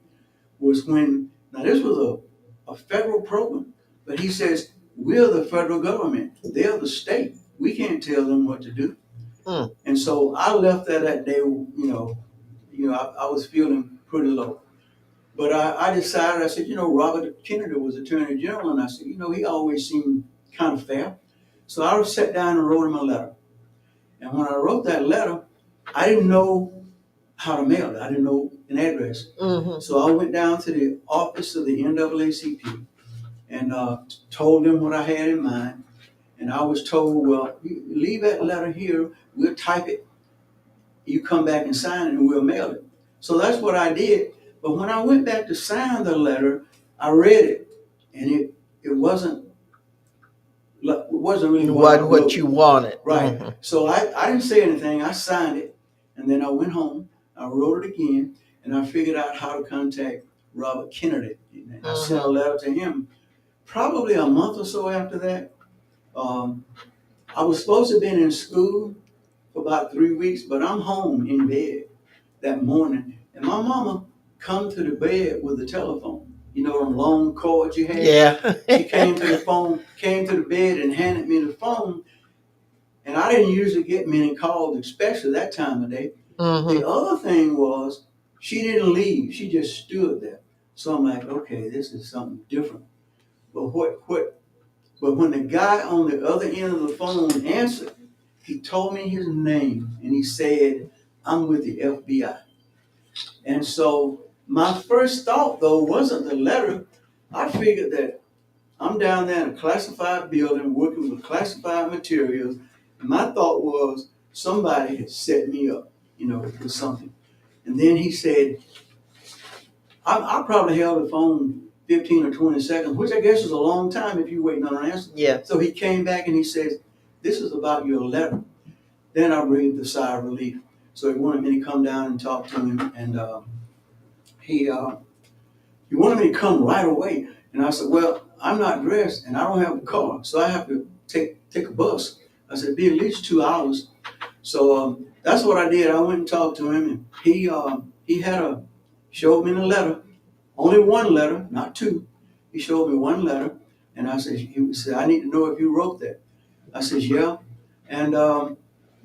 was when, now this was a federal program, but he says, we're the federal government. They're the state. We can't tell them what to do. Mm. And so I left that day, I was feeling pretty low. But I decided, I said, Robert Kennedy was Attorney General, and I said, he always seemed kind of fair. So I sat down and wrote him a letter. And when I wrote that letter, I didn't know how to mail it. I didn't know an address. Mm-hmm. So I went down to the office of the NAACP and told them what I had in mind. And I was told, well, you leave that letter here, we'll type it. You come back and sign it and we'll mail it. So that's what I did. But when I went back to sign the letter, I read it, and it wasn't really What you wanted. Right. Mm-hmm. So I didn't say anything. I signed it, and then I went home. I wrote it again, and I figured out how to contact Robert Kennedy. And I sent a letter to him. Probably a month or so after that, I was supposed to have been in school for about 3 weeks, but I'm home in bed that morning, and my mama come to the bed with the telephone. Them long cords you had. Yeah. She came to the bed and handed me the phone. And I didn't usually get many calls, especially that time of day. Mm-hmm. The other thing was, she didn't leave. She just stood there. So I'm like, okay, this is something different. But but when the guy on the other end of the phone answered, he told me his name and he said, I'm with the FBI. And so my first thought, though, wasn't the letter. I figured that I'm down there in a classified building working with classified materials. And my thought was somebody had set me up, with something. And then he said, I probably held the phone 15 or 20 seconds, which I guess is a long time if you're waiting on an answer. Yeah. So he came back and he says, this is about your letter. Then I breathed a sigh of relief. So he wanted me to come down and talk to him. And he wanted me to come right away. And I said, well, I'm not dressed and I don't have a car, so I have to take a bus. I said, be at least 2 hours. So that's what I did. I went and talked to him, and he showed me the letter, only one letter, not two. He showed me one letter, and he said, I need to know if you wrote that. I said, yeah. And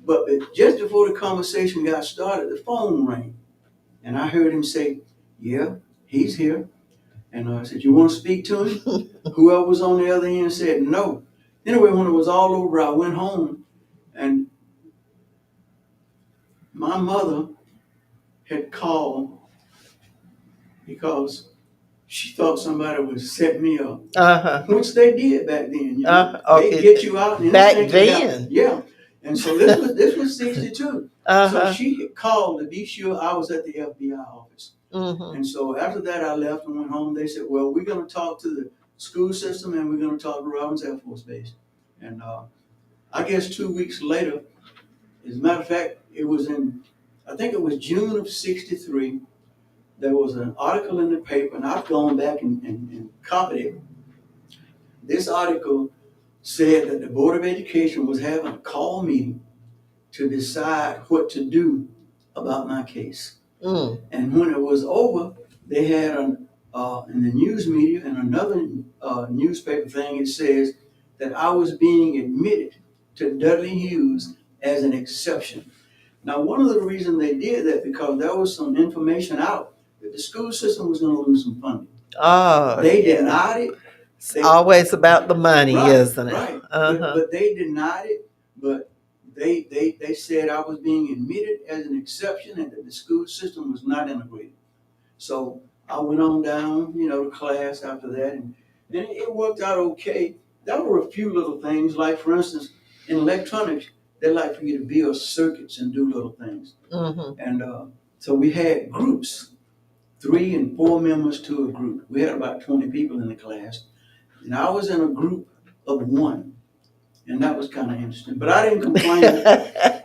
but just before the conversation got started, the phone rang, and I heard him say, yeah, he's here. And I said, you want to speak to him? Whoever was on the other end said no. Anyway, when it was all over, I went home, and my mother had called because she thought somebody would set me up, which they did back then. They get you out and back anything could happen. then. Yeah. And so this was 62. So she had called to be sure I was at the FBI office. Mm-hmm. And so after that, I left and went home. They said, well, we're going to talk to the school system and we're going to talk to Robins Air Force Base. And I guess 2 weeks later, as a matter of fact, it was in, I think it was June of '63. There was an article in the paper, and I've gone back and copied it. This article said that the Board of Education was having a call meeting to decide what to do about my case. Mm. And when it was over, they had in the news media and another newspaper thing, it says that I was being admitted to Dudley Hughes as an exception. Now, one of the reasons they did that because there was some information out that the school system was going to lose some funding. Oh, They yeah. denied it. It's always about the money, Right, isn't it? right. Uh-huh. But they denied it. But they said I was being admitted as an exception and that the school system was not integrated. So I went on down, to class after that, and it worked out okay. There were a few little things, like for instance, in electronics, they like for you to build circuits and do little things. Mm-hmm. And so we had groups, 3 and 4 members to a group. We had about 20 people in the class, and I was in a group of 1, and that was kind of interesting. But I didn't complain.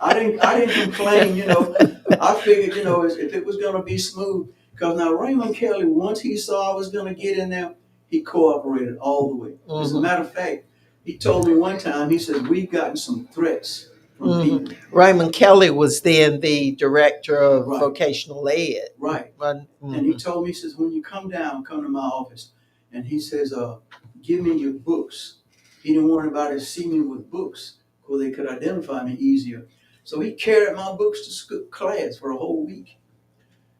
I didn't complain. I figured, if it was going to be smooth, because now Raymond Kelly, once he saw I was going to get in there, he cooperated all the way. As a matter of fact, he told me one time, he said, we've gotten some threats from people. Raymond Kelly was then the director of Right. vocational ed. Right. Mm-hmm. And he told me, he says, when you come down, come to my office. And he says, give me your books. He didn't want anybody to see me with books because they could identify me easier. So he carried my books to school, class for a whole week.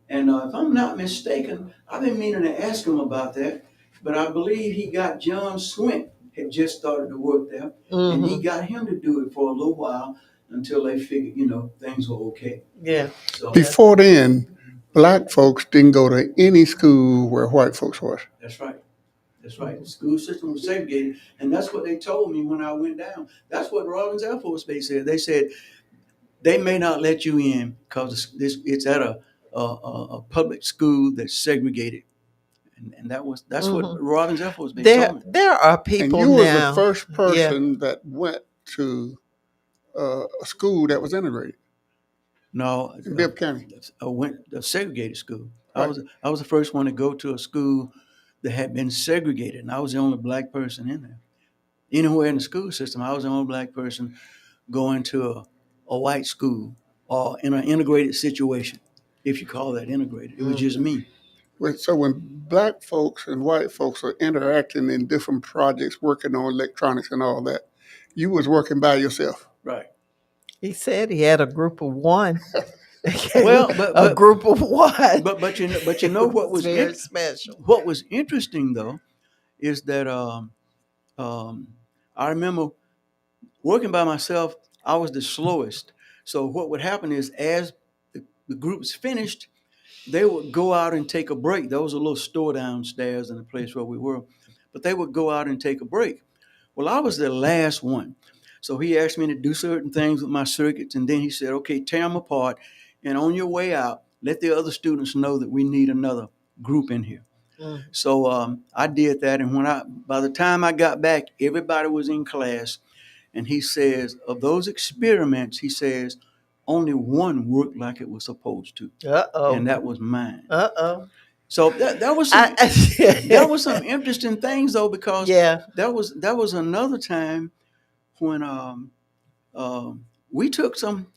And if I'm not mistaken, I've been meaning to ask him about that, but I believe he got John Swint had just started to work there, and he got him to do it for a little while until they figured, things were okay. Yeah. So Before then, black folks didn't go to any school where white folks was. that's right. That's right. The school system was segregated, and that's what they told me when I went down. That's what Rawlins Air Force Base said. They said they may not let you in because it's at a public school that's segregated, and that's what Rawlins Air Force Base told me. There are And people you were the now. first person that went to a school that was integrated No, in Bibb County. I went to a segregated school. Right. I was the first one to go to a school that had been segregated, and I was the only black person in there. Anywhere in the school system, I was the only black person going to a white school or in an integrated situation, if you call that integrated. It was just me. So when black folks and white folks are interacting in different projects, working on electronics and all that, you was working by yourself. Right. He said he had a group of 1. Well, a group of 1. But you know what was very special. What was interesting though is that I remember working by myself. I was the slowest. So what would happen is as the groups finished, they would go out and take a break. There was a little store downstairs in the place where we were, but they would go out and take a break. Well, I was the last one. So he asked me to do certain things with my circuits, and then he said, okay, tear them apart, and on your way out, let the other students know that we need another group in here. So I did that, and by the time I got back, everybody was in class, and he says, of those experiments, he says, only one worked like it was supposed to. Uh-oh. And that was mine. Uh-oh. So that was some interesting things though, because that was another time when we took some.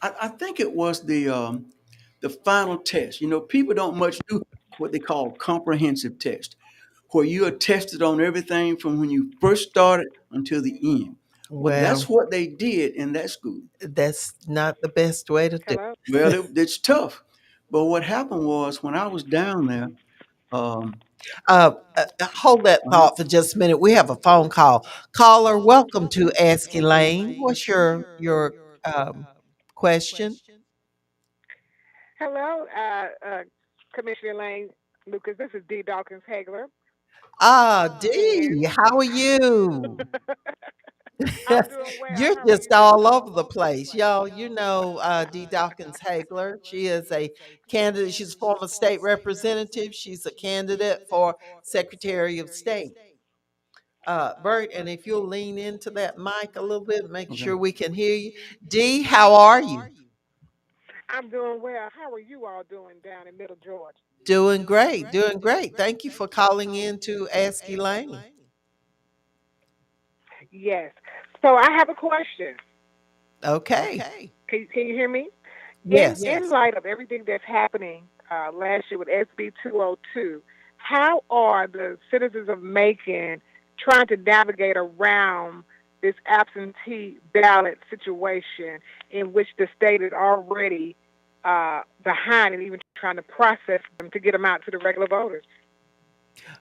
I think it was the final test. People don't much do what they call comprehensive test, where you are tested on everything from when you first started until the end. Well, that's what they did in that school. That's not the best way to do it. Well, it's tough. But what happened was when I was down there. Hold that thought for just a minute. We have a phone call. Caller, welcome to Ask Elaine. What's your question? Hello, Commissioner Elaine Lucas. This is D. Dawkins Hagler. Dee, how are you? I'm doing well. You're How are just you? all over the place, y'all. Dee Dawkins Hagler. She is a candidate. She's a former state representative. She's a candidate for Secretary of State. Bert, and if you'll lean into that mic a little bit, make Okay. sure we can hear you. Dee, how are you? I'm doing well. How are you all doing down in Middle Georgia? Doing great, doing great. Thank you for calling in to Ask Elaine. Yes. So I have a question. Okay. Can you hear me? Yes. In light of everything that's happening last year with SB 202, how are the citizens of Macon trying to navigate around this absentee ballot situation in which the state is already behind and even trying to process them to get them out to the regular voters?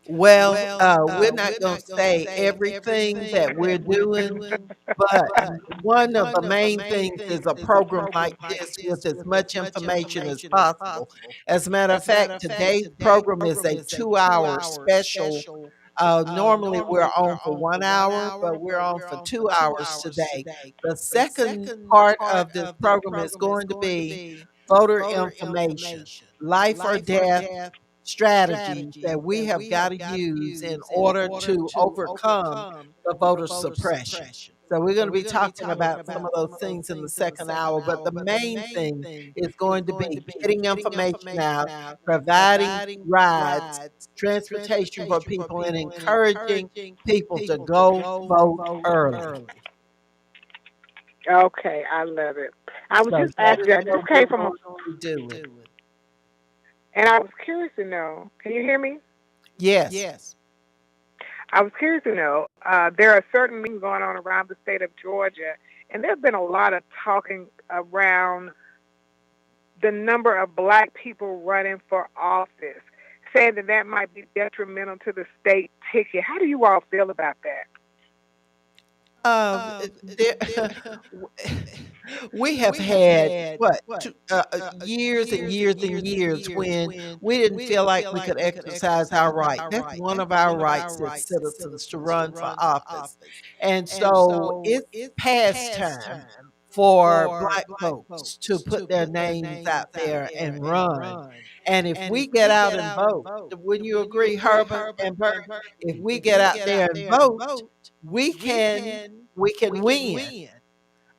Well, we're not going to say everything that we're doing, but one of the main things is a program like this with as much information as possible. As a matter of fact, today's program is a 2 hour special. Normally we're on for 1 hour, but we're on for 2 hours today. The second part of this program is going to be voter information, life or death strategies that we have got to use in order to overcome the voter suppression. So we're going to be talking about some of those things in the second hour, but the main thing is going to be getting information out, providing rides, transportation for people, and encouraging people to go vote early. Okay, I love it. I was So just that asking. is I what just came we're from, going to be doing. and I was curious to know. Can you hear me? Yes. I was curious to know. There are certain meetings going on around the state of Georgia, and there's been a lot of talking around the number of black people running for office, saying that that might be detrimental to the state ticket. How do you all feel about that? There, we have had years and years and years when we didn't feel like we could exercise our right. That's one of our rights as citizens to run for office. And so it's past time for black folks to put their names out there and run. And if we get out and vote, wouldn't you agree, Herbert and Bert? If we get out there and vote, we can win.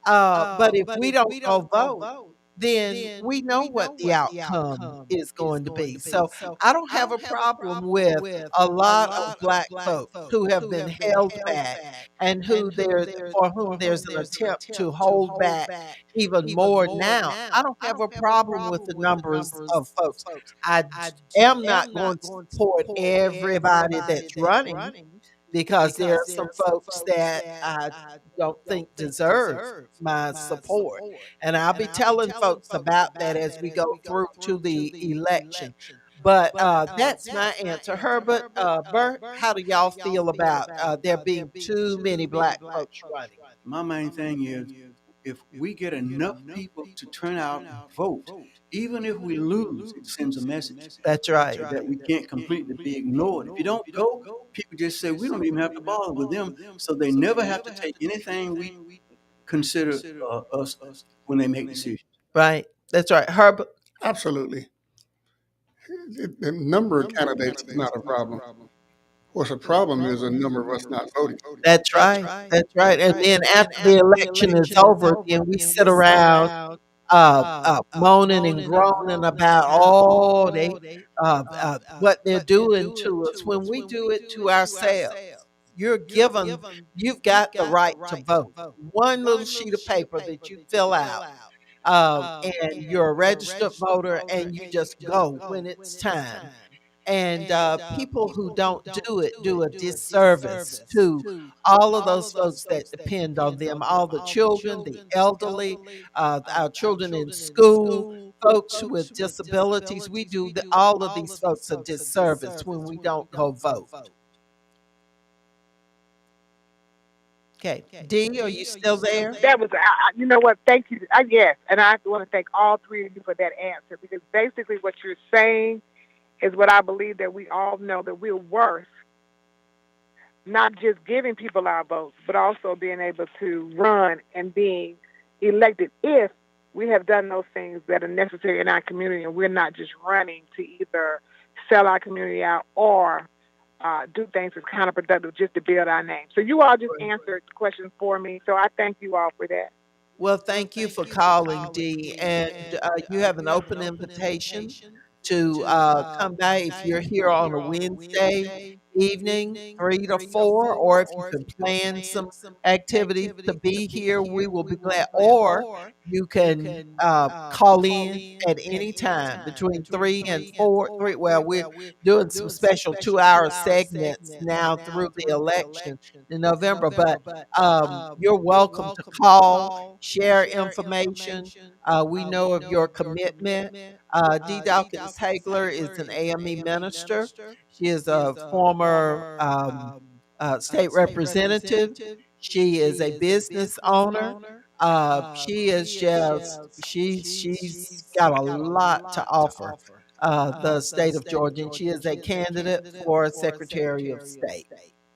But if we don't go vote, then we know what the outcome is going to be. So I don't have a problem with a lot of black folks who have been held back and for whom there's an attempt to hold back even more now. I don't have a problem with the numbers of folks. Am not going to support everybody that's running because there are some folks that I don't think deserve my support. And I'll be telling folks about that as we go through to the election. But that's my answer. Herbert, Bert, how do y'all feel about there being too many black folks running? My main thing is if we get enough people to turn out and vote, even if we lose, it sends a message That's right. that we can't completely be ignored. If you don't go, people just say we don't even have to bother with them, so they never have to take anything we consider us when they make decisions. Right. That's right. Herbert. Absolutely. The number of candidates is not a problem. What's a problem is a number of us not voting. That's right. That's right. And then after the election is over, then we sit around moaning and groaning about what they're doing to us when we do it to ourselves. You've got the right to vote. One little sheet of paper that you fill out, and you're a registered voter, and you just go when it's time. And people who don't do it do a disservice to all of those folks that depend on them, all the children, the elderly, our children in school, folks who have disabilities. We do all of these folks a disservice when we don't go vote. Okay. Dee, are you still there? That was, you know what? Thank you. Yes, and I want to thank all three of you for that answer because basically what you're saying is what I believe that we all know that we're worth not just giving people our votes, but also being able to run and being elected if we have done those things that are necessary in our community and we're not just running to either sell our community out or do things that's kind of productive just to build our name. So you all just answered the questions for me. So I thank you all for that. Well, thank you for calling, Dee. And you have an open invitation to come by if you're here on a Wednesday evening, 3 to 4, or if you can plan some activities to be here, we will be glad. Or you can call in at any time between 3 and 4. Well, we're doing some special 2 hour segments now through the election in November, but you're welcome to call, share information. We know of your commitment. D. Dawkins Hagler is an AME minister. She is a former state representative. She is a business owner. She is just she's got a lot to offer the state of Georgia, and she is a candidate for Secretary of State.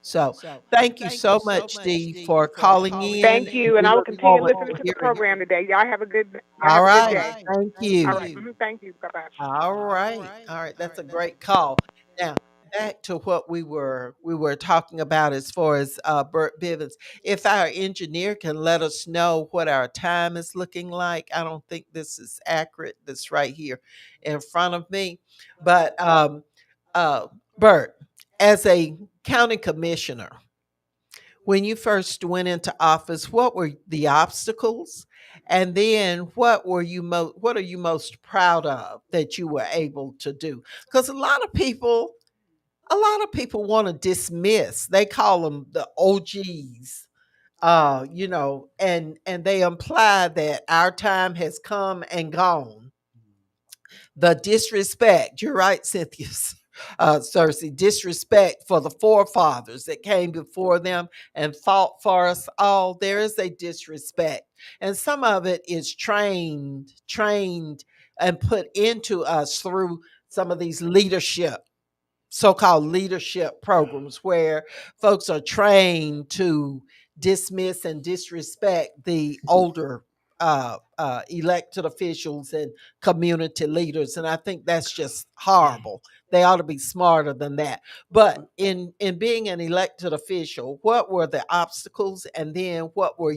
So thank you so much, Dee, for calling in, Thank and you, and we I will look continue forward listening to to the hearing you. program today. Y'all All have a good right. day. Thank All you. right. Thank you. Bye bye. All right. All right. That's a great call. Now, back to what we were talking about as far as Bert Bivens. If our engineer can let us know what our time is looking like. I don't think this is accurate. This right here in front of me. But uh Bert, as a county commissioner, when you first went into office, what were the obstacles? And then what are you most proud of that you were able to do? Because a lot of people want to dismiss. They call them the OGs. And they imply that our time has come and gone. The disrespect, you're right, Cynthia, Cersei, disrespect for the forefathers that came before them and fought for us all. There is a disrespect. And some of it is trained and put into us through some of these so-called leadership programs where folks are trained to dismiss and disrespect the older elected officials and community leaders, and I think that's just horrible. They ought to be smarter than that. But in being an elected official, what were the obstacles, and then what are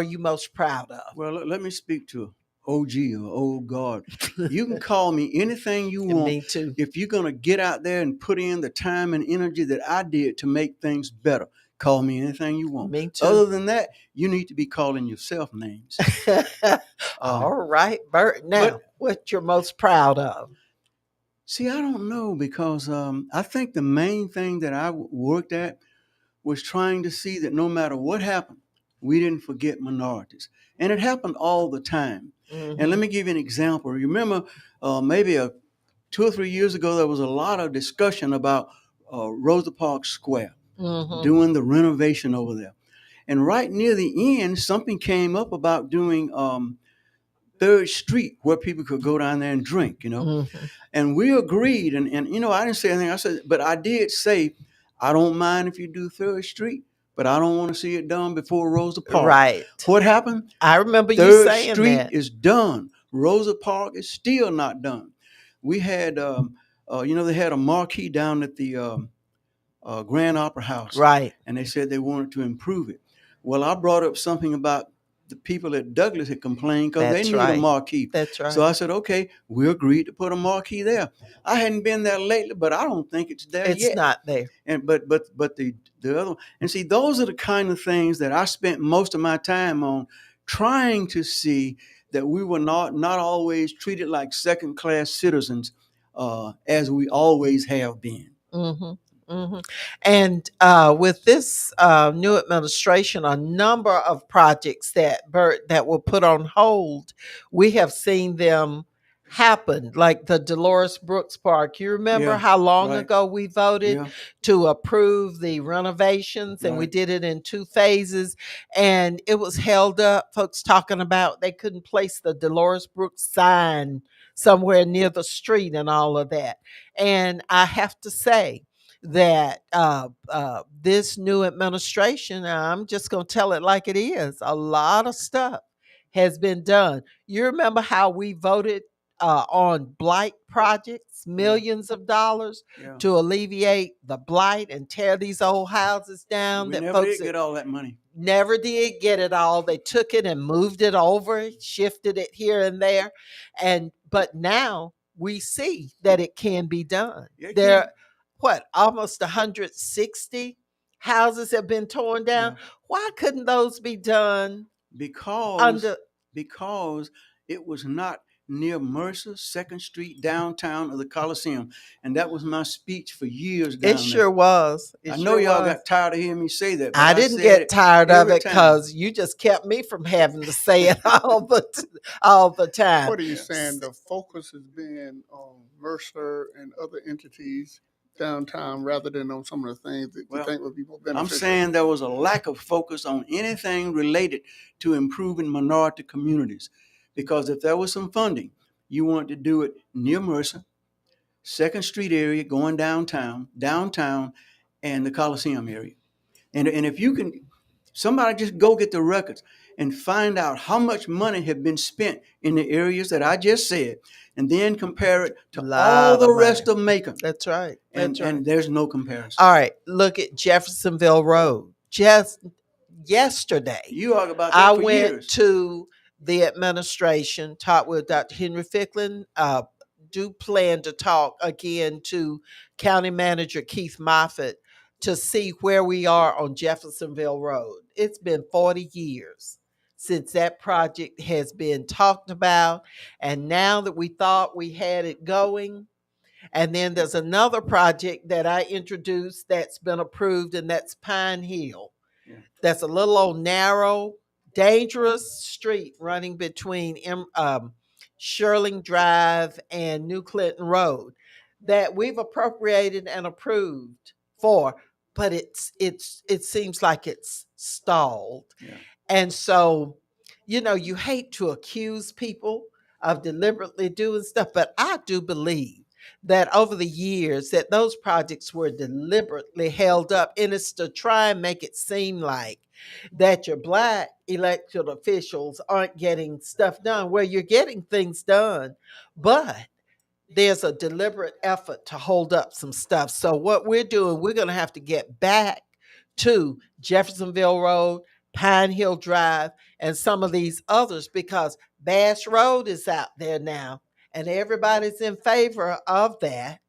you most proud of? Well, let me speak to OG or old guard. You can call me anything you want. Me too. If you're going to get out there and put in the time and energy that I did to make things better, call me anything you want. Me too. Other than that, you need to be calling yourself names. All right, Bert. Now, what you're most proud of? See, I don't know, because I think the main thing that I worked at was trying to see that no matter what happened, we didn't forget minorities. And it happened all the time. And let me give you an example. You remember maybe 2 or 3 years ago, there was a lot of discussion about Rosa Parks Square, doing the renovation over there. And right near the end, something came up about doing 3rd Street, where people could go down there and drink, And we agreed. And I didn't say anything. I said, but I did say, I don't mind if you do 3rd Street, but I don't want to see it done before Rosa Parks. Right. What happened? I remember you 3rd saying Street that. is done. Rosa Parks is still not done. We had, they had a marquee down at the Grand Opera House. Right. And they said they wanted to improve it. Well, I brought up something about the people at Douglas had complained because they That's need a right. marquee. That's right. So I said, okay, we agreed to put a marquee there. I hadn't been there lately, but I don't think it's there yet. It's not there. And but the other one, and see, those are the kind of things that I spent most of my time on, trying to see that we were not always treated like second-class citizens, as we always have been. And with this new administration, a number of projects that were put on hold, we have seen them happen, like the Dolores Brooks Park. You remember how long ago we voted to approve the renovations, and we did it in 2 phases, and it was held up. Folks talking about they couldn't place the Dolores Brooks sign somewhere near the street and all of that. And I have to say that this new administration, I'm just going to tell it like it is, a lot of stuff has been done. You remember how we voted on blight projects, millions of dollars Yeah. to alleviate the blight and tear these old houses down. We that never folks did get all that money. never did get it all. They took it and moved it over, shifted it here and there. But now we see that it can be done. Yeah, it There, can. what, almost 160 houses have been torn down. Yeah. Why couldn't those be done Because under? because it was not near Mercer, 2nd Street, downtown of the Coliseum. And that was my speech for years down It sure was. It there. I know sure y'all was. got tired of hearing me say that, but I didn't said get it tired of every it time. because you just kept me from having to say it all the time. What are you saying? The focus has been on Mercer and other entities downtown rather than on some of the things that you Well, think would be more I'm beneficial. saying there was a lack of focus on anything related to improving minority communities. Because if there was some funding, you wanted to do it near Mercer, 2nd Street area, going downtown, and the Coliseum area. And if you can, somebody just go get the records and find out how much money had been spent in the areas that I just said, and then compare it to all Lot the of rest money. of Macon. That's right. That's right. And there's no comparison. All right, look at Jeffersonville Road. Just yesterday, You talk about that I for went years. to the administration, talked with Dr. Henry Ficklin. Do plan to talk again to County Manager Keith Moffitt to see where we are on Jeffersonville Road. It's been 40 years since that project has been talked about, and now that we thought we had it going. And then there's another project that I introduced that's been approved, and that's Pine Hill. Yeah. That's a little old narrow, dangerous street running between Shirling Drive and New Clinton Road that we've appropriated and approved for, but it seems like it's stalled. Yeah. And so, you hate to accuse people of deliberately doing stuff, but I do believe that over the years that those projects were deliberately held up, and it's to try and make it seem like that your black elected officials aren't getting stuff done. Well, you're getting things done, but there's a deliberate effort to hold up some stuff. So what we're doing, we're going to have to get back to Jeffersonville Road, Pine Hill Drive, and some of these others, because Bass Road is out there now, and everybody's in favor of that.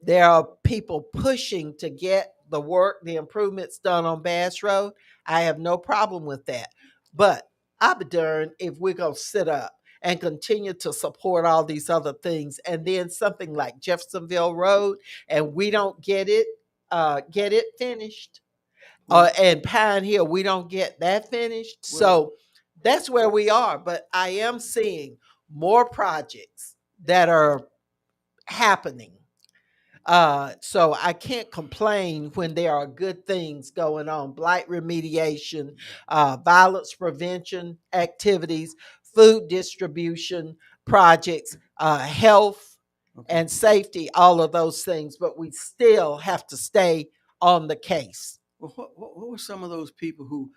There are people pushing to get the work, the improvements done on Bass Road. I have no problem with that. But I'll be darned if we're going to sit up and continue to support all these other things, and then something like Jeffersonville Road, and we don't get it finished. And Pine Hill, we don't get that finished. So that's where we are. But I am seeing more projects that are happening. So I can't complain when there are good things going on: blight remediation, violence prevention activities, food distribution projects, health and safety, all of those things. But we still have to stay on the case. Well, what were some of those people who,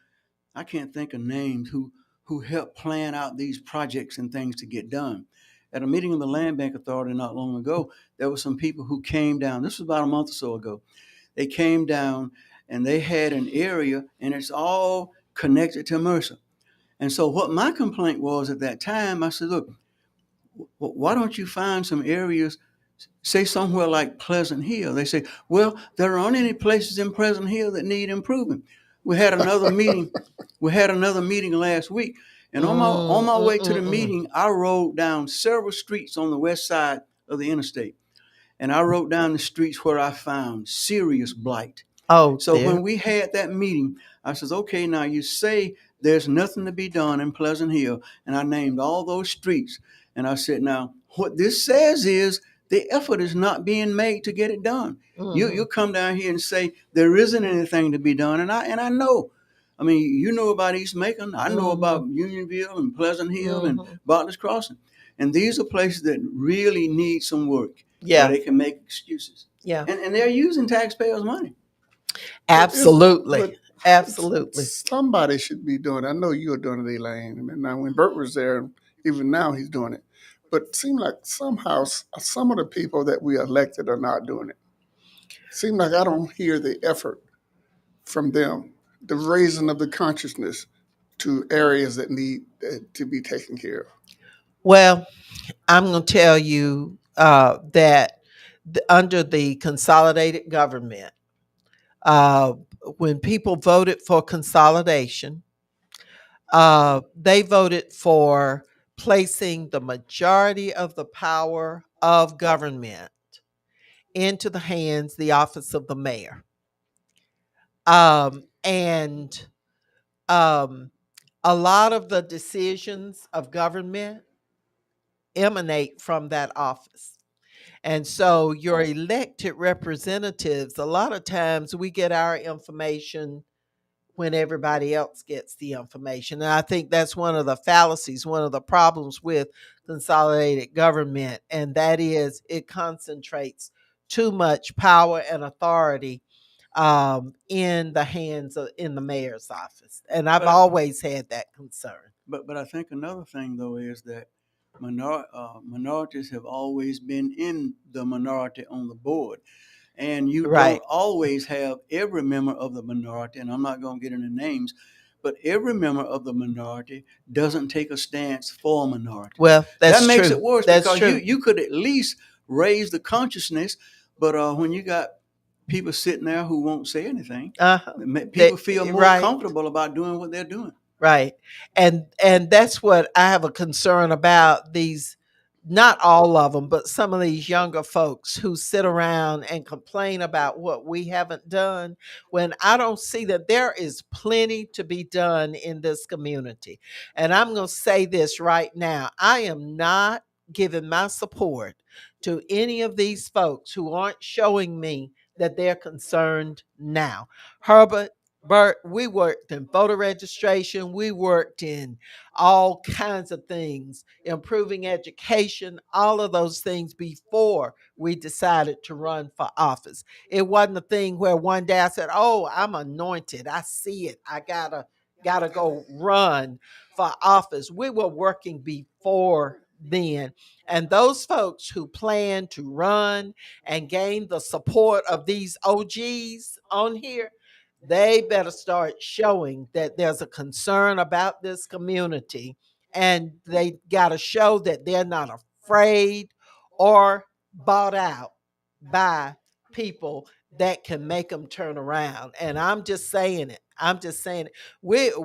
I can't think of names, who helped plan out these projects and things to get done? At a meeting of the Land Bank Authority not long ago, there were some people who came down. This was about a month or so ago. They came down and they had an area, and it's all connected to Mercer. And so what my complaint was at that time, I said, look, why don't you find some areas, say somewhere like Pleasant Hill? They say, well, there aren't any places in Pleasant Hill that need improvement. We had another meeting. We had another meeting last week. And on my way to the meeting, I rode down several streets on the west side of the interstate. And I wrote down the streets where I found serious blight. Oh, so when we had that meeting, I says, okay, now you say there's nothing to be done in Pleasant Hill. And I named all those streets. And I said, now, what this says is the effort is not being made to get it done. You come down here and say there isn't anything to be done. And I know. I mean, you know about East Macon. I know about Unionville and Pleasant Hill and Bartlett's Crossing. And these are places that really need some work. Yeah. Where they can make excuses. Yeah. And they're using taxpayers' money. Absolutely. Absolutely. Somebody should be doing it. I know you're doing it, Elaine. I mean, now when Bert was there, even now he's doing it. But it seems like somehow some of the people that we elected are not doing it. Seems like I don't hear the effort from them, the raising of the consciousness to areas that need to be taken care of. Well, I'm going to tell you that under the consolidated government, uh, when people voted for consolidation, they voted for placing the majority of the power of government into the hands, the office of the mayor. And a lot of the decisions of government emanate from that office. And so your elected representatives, a lot of times we get our information when everybody else gets the information. And I think that's one of the fallacies, one of the problems with consolidated government, and that is it concentrates too much power and authority in the hands of in the mayor's office. And I've always had that concern. But I think another thing though is that minorities have always been in the minority on the board. And you Right. don't always have every member of the minority, and I'm not going to get into names, but every member of the minority doesn't take a stance for a minority. Well, that's that makes true. it worse That's because true. you could at least raise the consciousness, but when you got people sitting there who won't say anything, people feel more right. comfortable about doing what they're doing. Right. And that's what I have a concern about, these, not all of them, but some of these younger folks who sit around and complain about what we haven't done, when I don't see that there is plenty to be done in this community. And I'm going to say this right now. I am not giving my support to any of these folks who aren't showing me that they're concerned now. Herbert, Bert, we worked in voter registration. We worked in all kinds of things, improving education, all of those things before we decided to run for office. It wasn't a thing where one day I said, "Oh, I'm anointed. I see it. I gotta go run for office." We were working before then. And those folks who plan to run and gain the support of these OGs on here, they better start showing that there's a concern about this community, and they got to show that they're not afraid or bought out by people that can make them turn around. And I'm just saying it. I'm just saying it.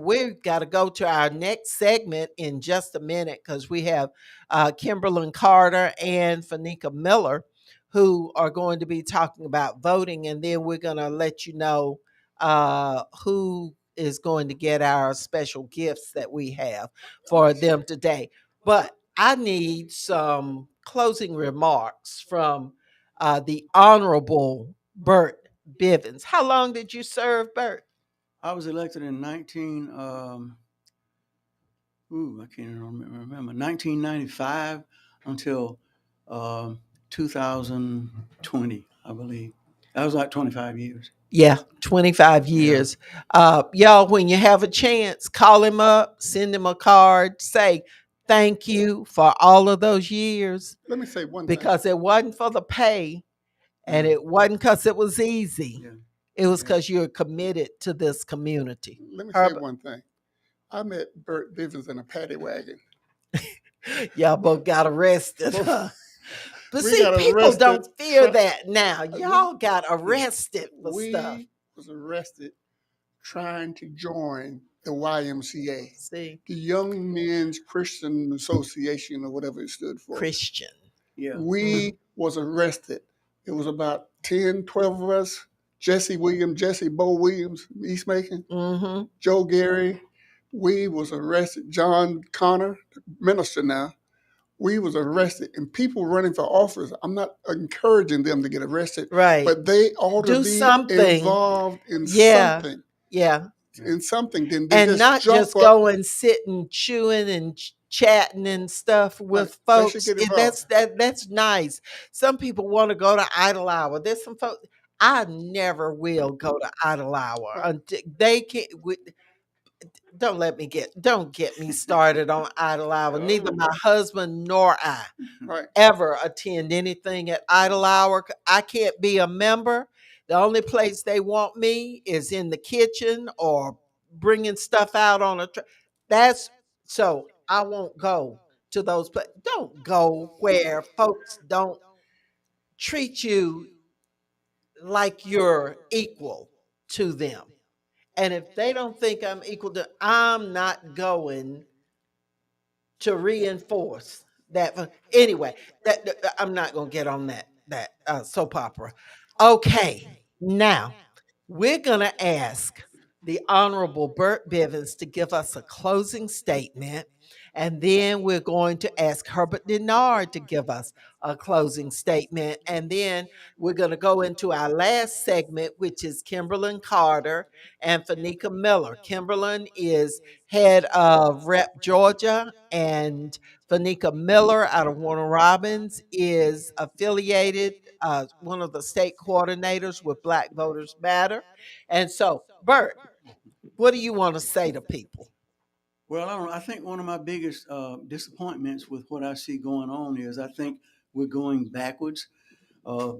We've got to go to our next segment in just a minute, because we have Kimberlyn Carter and Fanika Miller who are going to be talking about voting, and then we're going to let you know who is going to get our special gifts that we have for them today. But I need some closing remarks from the Honorable Bert Bivens. How long did you serve, Bert? I was elected in I can't remember, 1995 until 2020, I believe. That was like 25 years. Yeah, 25 years. Y'all, when you have a chance, call him up, send him a card, say thank you for all of those years, Let me say one because it wasn't for the pay, and it wasn't because it was easy. Yeah. It was because you're committed to this community. thing. Let me Herbert. say one thing. I met Bert Bivens in a paddy wagon. Y'all both got arrested. Huh? But We see, got people arrested. don't fear that now. Y'all got arrested for We stuff. was arrested trying to join the YMCA, See, the Young Men's Christian Association, or whatever it stood for. Christian. Yeah. We was arrested. It was about 10, 12 of us. Jesse Bo Williams, East Macon, Mm-hmm. Joe Gary. We was arrested. John Connor, minister now. We was arrested, and people running for office. I'm not encouraging them to get arrested, Right. but they ought to Do be something. involved in Yeah. something. Yeah. In something. Then they And just not jump just up. go and sit and chewing and chatting and stuff with Right. They should folks. get involved. That's nice. Some people want to go to Idle Hour. There's some folks. I never will go to Idle Hour Right. until they can. don't get me started on Idle Hour. Neither my husband nor I Right. ever attend anything at Idle Hour. I can't be a member. The only place they want me is in the kitchen or bringing stuff out on a that's so I won't go to those places. Don't go where folks don't treat you like you're equal to them. And if they don't think I'm equal to, I'm not going to reinforce that. Anyway, I'm not going to get on that soap opera. Okay, now we're going to ask the Honorable Bert Bivens to give us a closing statement. And then we're going to ask Herbert Denard to give us a closing statement. And then we're going to go into our last segment, which is Kimberlyn Carter and Fanika Miller. Kimberlyn is head of Rep Georgia, and Fanika Miller out of Warner Robins is affiliated, one of the state coordinators with Black Voters Matter. And so, Bert, what do you want to say to people? Well, I don't. I think one of my biggest disappointments with what I see going on is I think we're going backwards.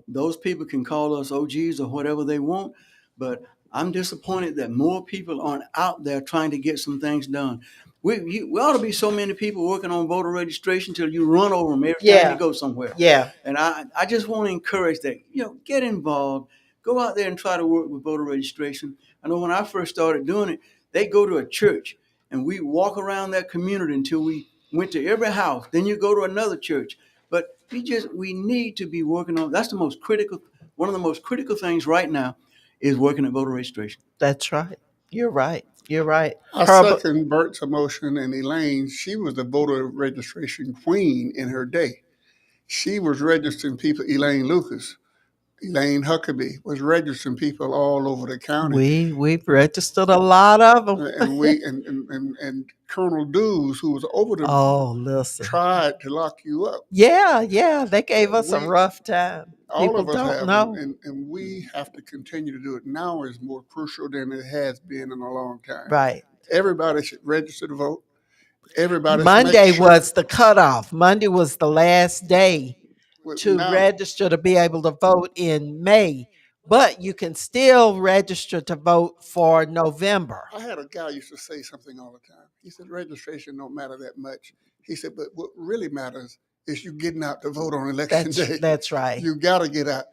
Those people can call us OGs or whatever they want, but I'm disappointed that more people aren't out there trying to get some things done. We ought to be so many people working on voter registration till you run over them every time Yeah. you go somewhere. Yeah, And I just want to encourage that, get involved, go out there and try to work with voter registration. I know when I first started doing it, they go to a church and we walk around that community until we went to every house. Then you go to another church. But we need to be working on, that's one of the most critical things right now is working at voter registration. that's right. You're right. You're right. I Herbert, second Bert's emotion and Elaine. She was the voter registration queen in her day. She was registering people. Elaine Lucas, Elaine Huckabee was registering people all over the county. we've registered a lot of them. And we and Colonel Dews, who was over the Oh, listen. tried to lock you up. Yeah, they gave us a We rough time. all People of us don't have, know. and we have to continue to do it. Now is more crucial than it has been in a long time. Right. Everybody should register to vote. Everybody should Monday make sure. was the cutoff. Monday was the last day to Now, register to be able to vote in May, but you can still register to vote for November. I had a guy used to say something all the time. He said registration don't matter that much. He said, but what really matters is you getting out to vote on election day. That's right. You got to get out.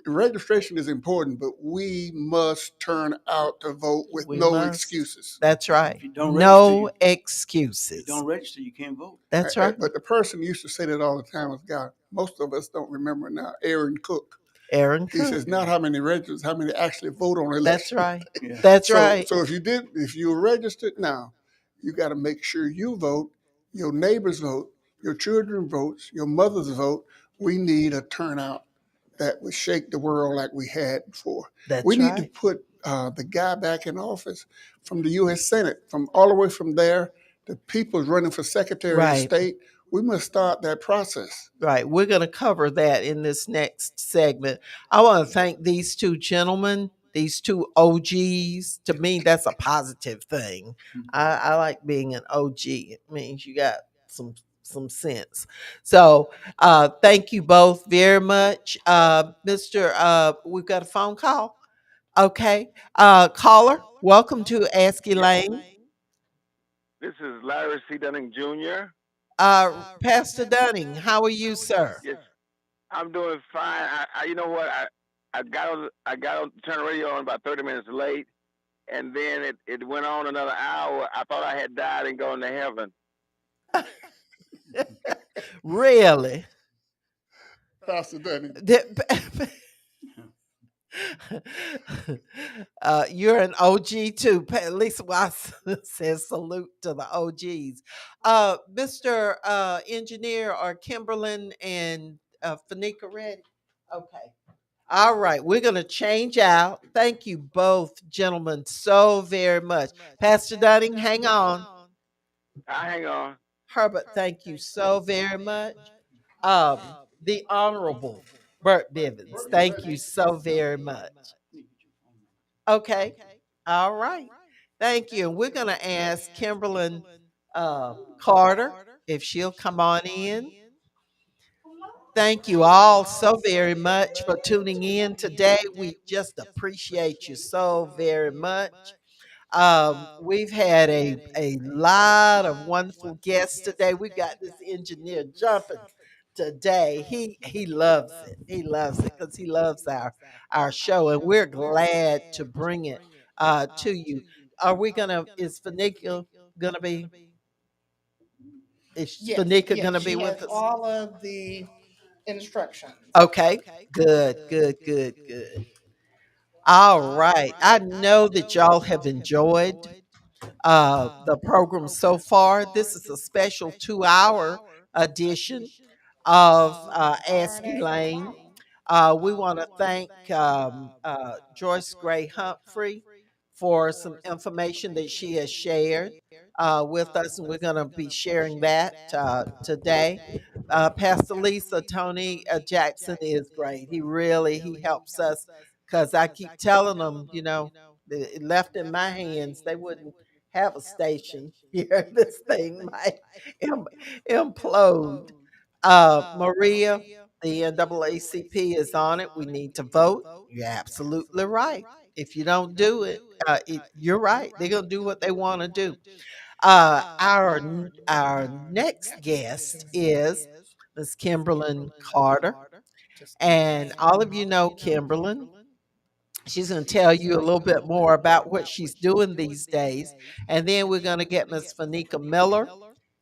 Registration is important, but we must turn out to vote with We no must. excuses. That's right. If you don't No register, If excuses. you don't register, you can't vote. That's right. But the person who used to say that all the time was God. Most of us don't remember now. Aaron Cook. Aaron He Cook. says not how many registers, how many actually vote on That's election. right. Yeah. That's So, right. so if you're registered now, you got to make sure you vote, your neighbors vote, your children votes, your mothers vote. We need a turnout that would shake the world like we had before. That's We need to right. put the guy back in office from the U.S. Senate, from all the way from there, the people's running for Secretary of Right. State. We must start that process. Right. We're going to cover that in this next segment. I want to thank these two gentlemen, these two OGs. To me, that's a positive thing. I like being an OG. It means you got some sense. So thank you both very much. We've got a phone call. Okay. Caller, welcome to Ask Elaine. This is Larry C. Dunning Jr. Pastor Dunning, how are you, sir? Yes, I'm doing fine. You know what? I got on turn the radio on about 30 minutes late, and then it went on another hour. I thought I had died and gone to heaven. Really? Pastor Dunning. You're an OG too. Lisa Watson says salute to the OGs. Mr. Engineer, are Kimberlyn and Fanika ready? Okay. All right. We're going to change out. Thank you both, gentlemen, so very much. Pastor Dunning, hang on. I hang on. Herbert, thank you so very much. The Honorable Bert Bivens, thank you so very much. Okay. All right. Thank you. And we're going to ask Kimberlyn Carter if she'll come on in. Thank you all so very much for tuning in today. We just appreciate you so very much. We've had a lot of wonderful guests today. We've got this engineer jumping today. He loves it. He loves it because he loves our show, and we're glad to bring it to you. Are we gonna? Is Fanika gonna be? Is Yes, Fanika yes, gonna be she with has us? all of the instructions. Okay. Good. Good. Good. Good. All right. I know that y'all have enjoyed the program so far. This is a special 2 hour edition of Ask Elaine. We want to thank Joyce Gray Humphrey for some information that she has shared with us, and we're going to be sharing that today. Pastor Lisa Tony Jackson is great. He helps us because I keep telling them, left in my hands, they wouldn't have a station here. This thing might implode. Maria, the NAACP is on it. We need to vote. You're absolutely right. If you don't do it, you're right. They're gonna do what they want to do. Our next guest is Miss Kimberlyn Carter, and all of you know Kimberlyn. She's going to tell you a little bit more about what she's doing these days. And then we're going to get Miss Fanika Miller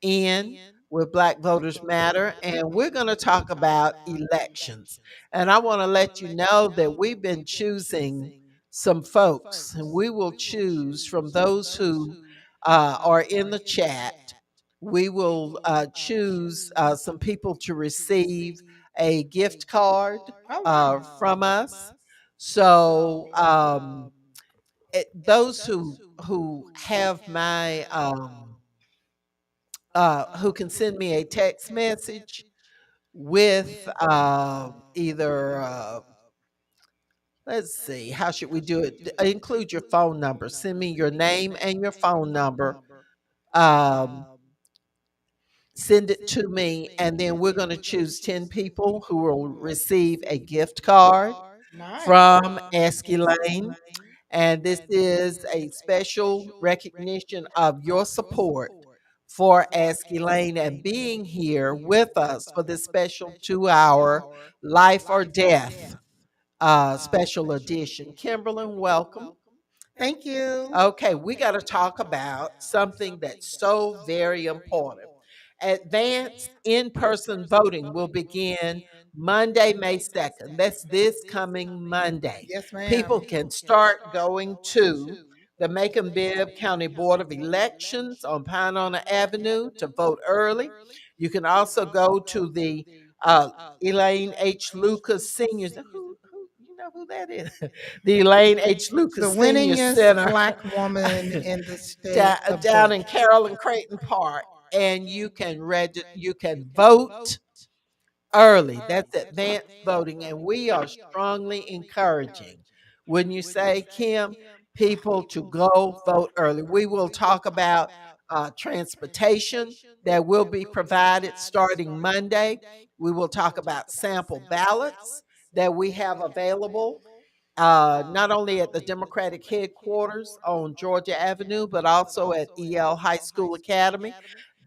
in with Black Voters Matter. And we're going to talk about elections. And I want to let you know that we've been choosing some folks, and we will choose from those who are in the chat. We will choose some people to receive a gift card from us. So those who have my who can send me a text message with either let's see, how should we do it? Include your phone number. Send me your name and your phone number. Um, Send it to me, and then we're going to choose 10 people who will receive a gift card from Ask Elaine. And this is a special recognition of your support for Ask Elaine and being here with us for this special 2 hour life or death special edition. Kimberlyn, welcome. Thank you. Okay, we got to talk about something that's so very important. Advanced in person voting will begin Monday, May 2nd. That's this coming Monday. Yes, ma'am. People can start going to the Macon Bibb County Board of Elections on Pinona Avenue to vote early. You can also go to the uh, Elaine H. Lucas Seniors. Who you know who that is? The Elaine H. The Lucas Senior winningest Center black woman in the state of down Georgia. in Carroll and Creighton Park, and you can vote early. That's advanced voting, and we are strongly encouraging. Wouldn't you say, Kim? People to go vote early. We will talk about transportation that will be provided starting Monday. We will talk about sample ballots that we have available not only at the Democratic headquarters on Georgia Avenue, but also at EL High School Academy.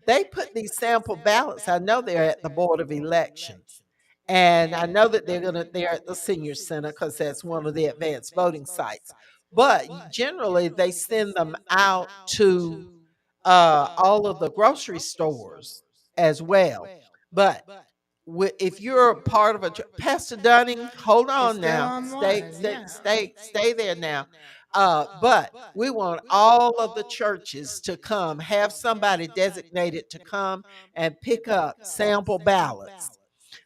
They put these sample ballots. I know they're at the Board of Elections. And I know that they're at the Senior Center because that's one of the advanced voting sites. But generally, they send them out to all of the grocery stores as well. But if you're a part of Pastor Dunning, hold It's on still now, online. Yeah. stay there now. But we want all of the churches to come, have somebody designated to come and pick up sample ballots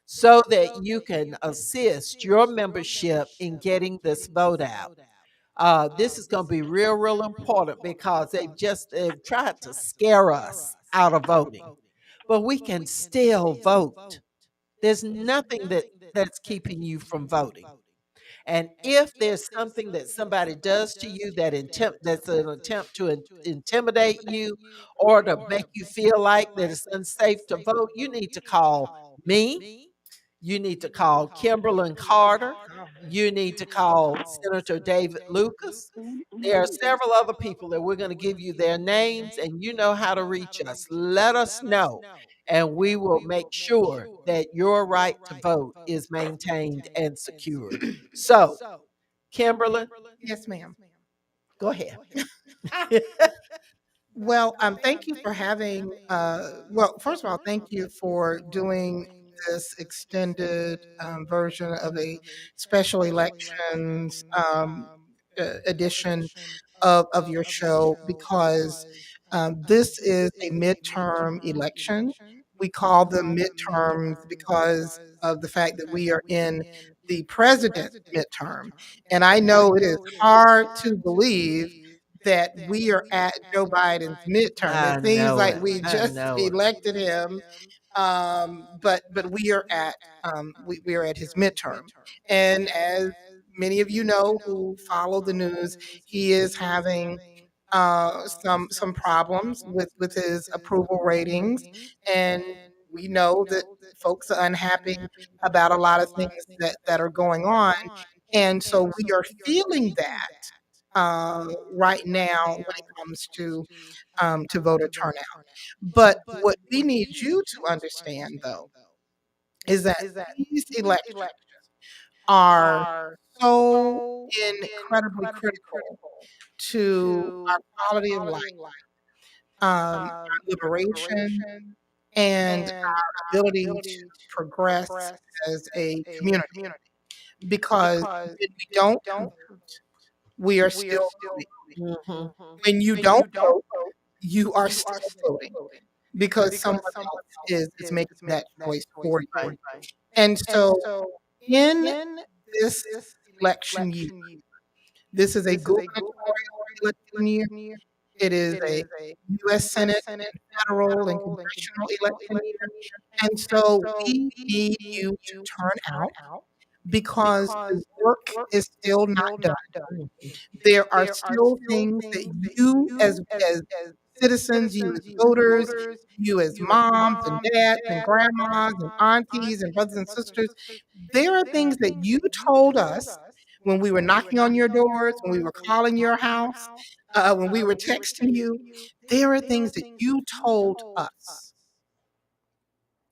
so that you can assist your membership in getting this vote out. This is going to be real important because they've tried to scare us out of voting, but we can still vote. There's nothing that's keeping you from voting. And if there's something that somebody does to you that's an attempt to intimidate you or to make you feel like that it's unsafe to vote, you need to call me. You need to call Kimberlyn Carter. You need to call Senator David Lucas. There are several other people that we're going to give you their names, and you know how to reach us. Let us know, and we will make sure that your right to vote is maintained and secured. So, Kimberlyn, Yes, ma'am. go ahead. Well, thank you for having, well, first of all, thank you for doing this extended version of a special elections edition of your show because this is a midterm election. We call them midterms because of the fact that we are in the president's midterm. And I know it is hard to believe that we are at Joe Biden's midterm. I It seems know like it. we I just know it. elected him, but we are at his midterm, and as many of you know who follow the news, he is having some problems with his approval ratings, and we know that folks are unhappy about a lot of things that are going on, and so we are feeling that right now when it comes to voter turnout. But what we need you to understand, though, is that these elections are so incredibly critical to our quality of life, our liberation, and our ability to progress as a community. Because when we don't vote, we are still voting. Mhm. When you don't vote, you are still voting because someone else is making that choice for you. Right. And so in this election year, this is a gubernatorial election year. It is a U.S. Senate and federal and congressional election year. And so we need you to turn out because the work is still not done. Mhm. There are still things that you as citizens, you as voters, you as moms and dads and grandmas and aunties and brothers and sisters, there are things that you told us when we were knocking on your doors, when we were calling your house, when we were texting you. There are things that you told us.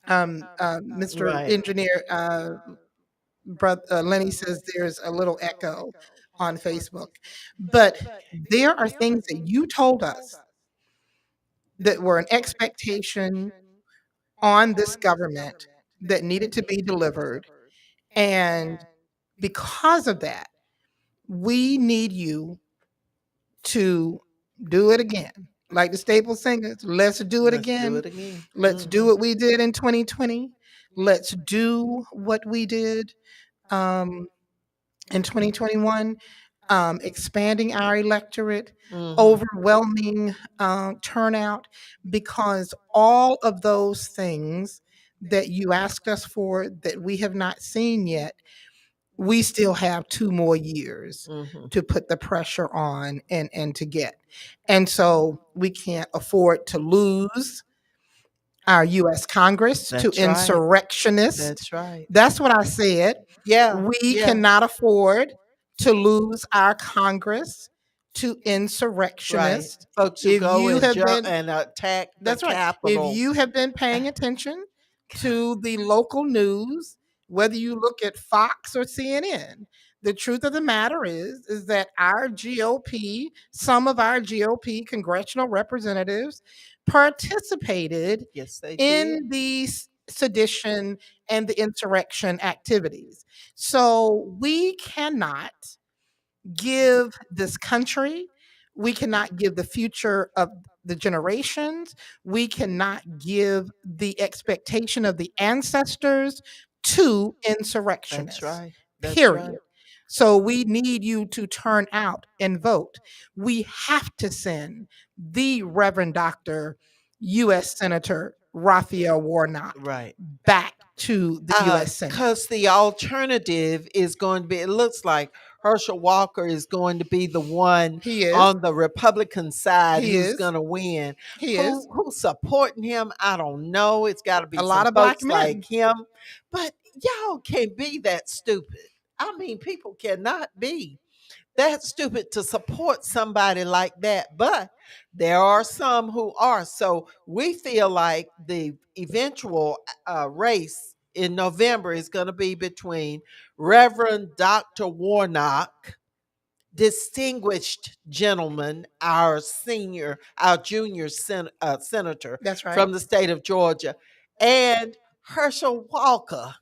Mr. Right. Engineer, brother Lenny says there's a little echo on Facebook, but there are things that you told us that were an expectation on this government that needed to be delivered, and because of that, we need you to do it again. Like the Staples singers, let's do it Let's do again. it again. Let's do Mhm. what we did in 2020. Let's do what we did um, in 2021, expanding our electorate, Mhm. overwhelming turnout, because all of those things that you asked us for that we have not seen yet, we still have 2 more years Mhm. to put the pressure on and to get. And so we can't afford to lose our US Congress to That's right. insurrectionists. That's right. That's what I said. Yeah. We Yeah. cannot afford to lose our Congress to Right. insurrectionists. Folks who If go you and have jump been and attack the That's right. If Capitol. you have been paying attention to the local news, whether you look at Fox or CNN, the truth of the matter is that our GOP, some of our GOP congressional representatives participated Yes, they did. in these sedition and the insurrection activities. So we cannot give this country, we cannot give the future of the generations, we cannot give the expectation of the ancestors to That's insurrectionists, right. That's right. period. So we need you to turn out and vote. We have to send the Reverend Dr. U.S. Senator Raphael Warnock Right. back to the U.S. Senate. Because the alternative is going to be, it looks like Herschel Walker is going to be the one He is. on the Republican side He who's is. going to win. He is. Who's supporting him? I don't know. It's got to be A some lot of black folks men. like him. But y'all can't be that stupid. I mean, people cannot be that stupid to support somebody like that. But there are some who are. So we feel like the eventual race in November is going to be between Reverend Dr. Warnock, distinguished gentleman, our junior senator That's right. from the state of Georgia, and Herschel Walker.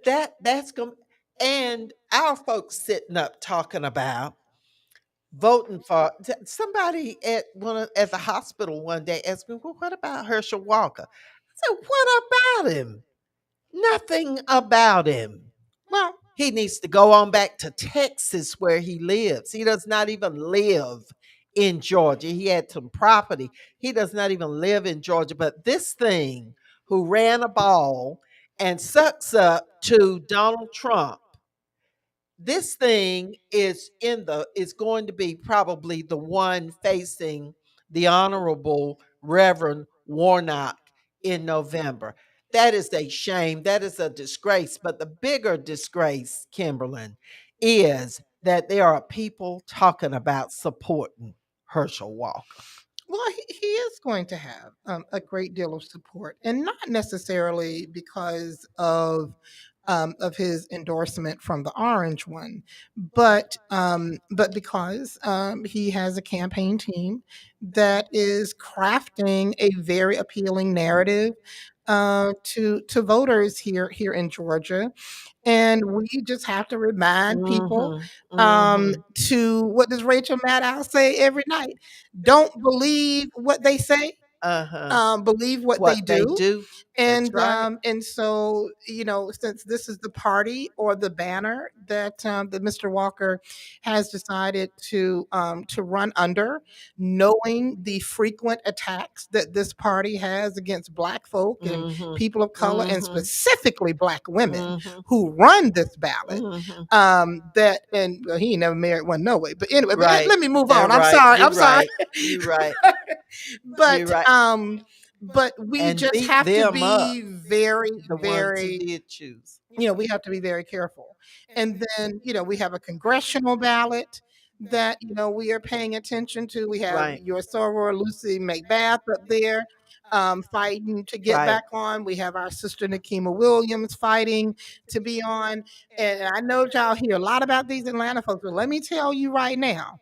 That's going, and our folks sitting up talking about voting for somebody at the hospital one day asked me, well, what about Herschel Walker? I said, what about him? Nothing about him. Well, He needs to go on back to Texas where he lives. He does not even live in Georgia. He had some property. He does not even live in Georgia. But this thing who ran a ball and sucks up to Donald Trump, this thing is going to be probably the one facing the honorable Reverend Warnock in November. That is a shame. That is a disgrace. But the bigger disgrace, Kimberlyn, is that there are people talking about supporting Herschel Walker. well, he is going to have a great deal of support, and not necessarily because of his endorsement from the orange one, but because he has a campaign team that is crafting a very appealing narrative to voters here in Georgia. And we just have to remind people to, what does Rachel Maddow say every night? Don't believe what they say. Believe what they What they do. do. That's right. And so, since this is the party or the banner that Mr. Walker has decided to run under, knowing the frequent attacks that this party has against black folk and Mhm. people of color, and Mhm. specifically black women Mhm. who run this ballot, Mhm. that, and well, he ain't never married one, no way. But anyway, Right. let me move They're on. I'm right. sorry. You're I'm sorry. right. You're right. But You're right. but we And just beat have to them up, be very, the ones who very, did choose. we have to be very careful. And then, we have a congressional ballot that, we are paying attention to. We have Right. your soror Lucy McBath up there fighting to get Right. back on. We have our sister Nikema Williams fighting to be on. And I know y'all hear a lot about these Atlanta folks, but let me tell you right now,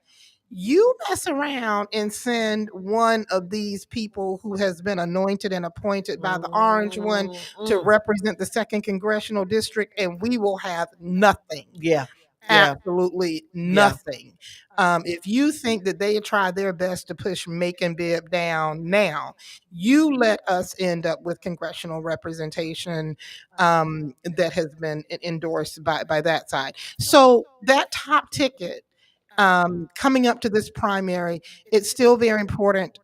you mess around and send one of these people who has been anointed and appointed by the orange one to represent the 2nd Congressional District, and we will have nothing. Yeah. Absolutely nothing. If you think that they try their best to push Macon Bibb down now, you let us end up with congressional representation that has been endorsed by that side. So that top ticket, coming up to this primary, it's still very important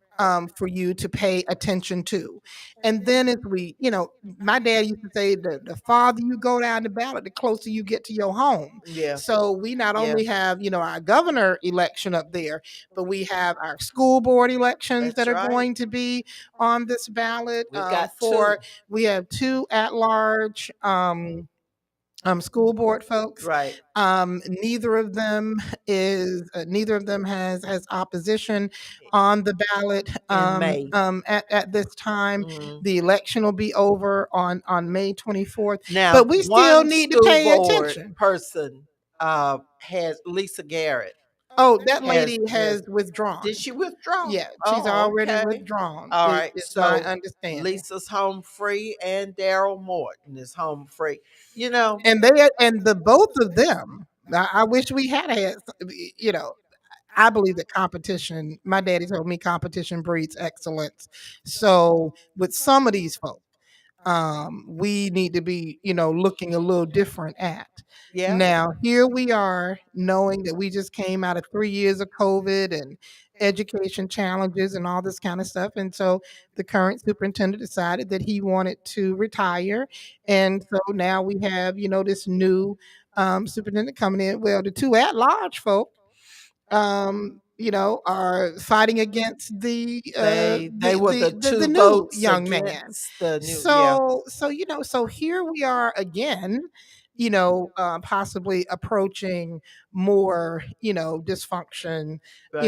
for you to pay attention to. And then as we, my dad used to say that the farther you go down the ballot, the closer you get to your home. Yeah. So we not Yeah. only have, our governor election up there, but we have our school board elections That's that are right. going to be on this ballot. We've got two. We have 2 at-large school board folks. Right. Neither of them has opposition on the ballot In May. at this time. Mhm. The election will be over on May 24th. Now, But we still one need to school pay board attention. person has Lisa Garrett. Oh, that lady has Did withdrawn. she withdraw? Yeah, she's Oh, already okay. withdrawn. All right. It's my So understanding. Lisa's home free, and Daryl Morton is home free. And the both of them. I wish we had. I believe that competition. My daddy told me competition breeds excellence. So with some of these folks, we need to be, looking a little different at. Yeah. Now, here we are knowing that we just came out of 3 years of COVID and education challenges and all this kind of stuff. And so the current superintendent decided that he wanted to retire. And so now we have, this new superintendent coming in. Well, the two at large folk are fighting against They were the the two new votes young man. against the new. Yeah. So here we are again, possibly approaching more, dysfunction, Right.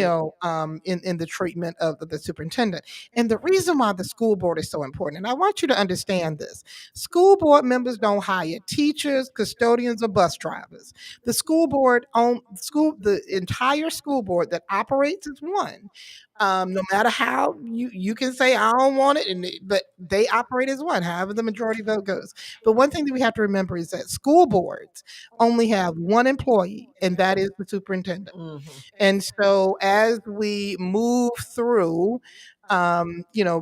in the treatment of the superintendent. And the reason why the school board is so important, and I want you to understand this: school board members don't hire teachers, custodians, or bus drivers. The school board on the entire school board that operates as one. No matter how you can say I don't want it, but they operate as one. However, the majority vote goes. But one thing that we have to remember is that school boards only have one employee, and that is the superintendent. Mhm. And so as we move through,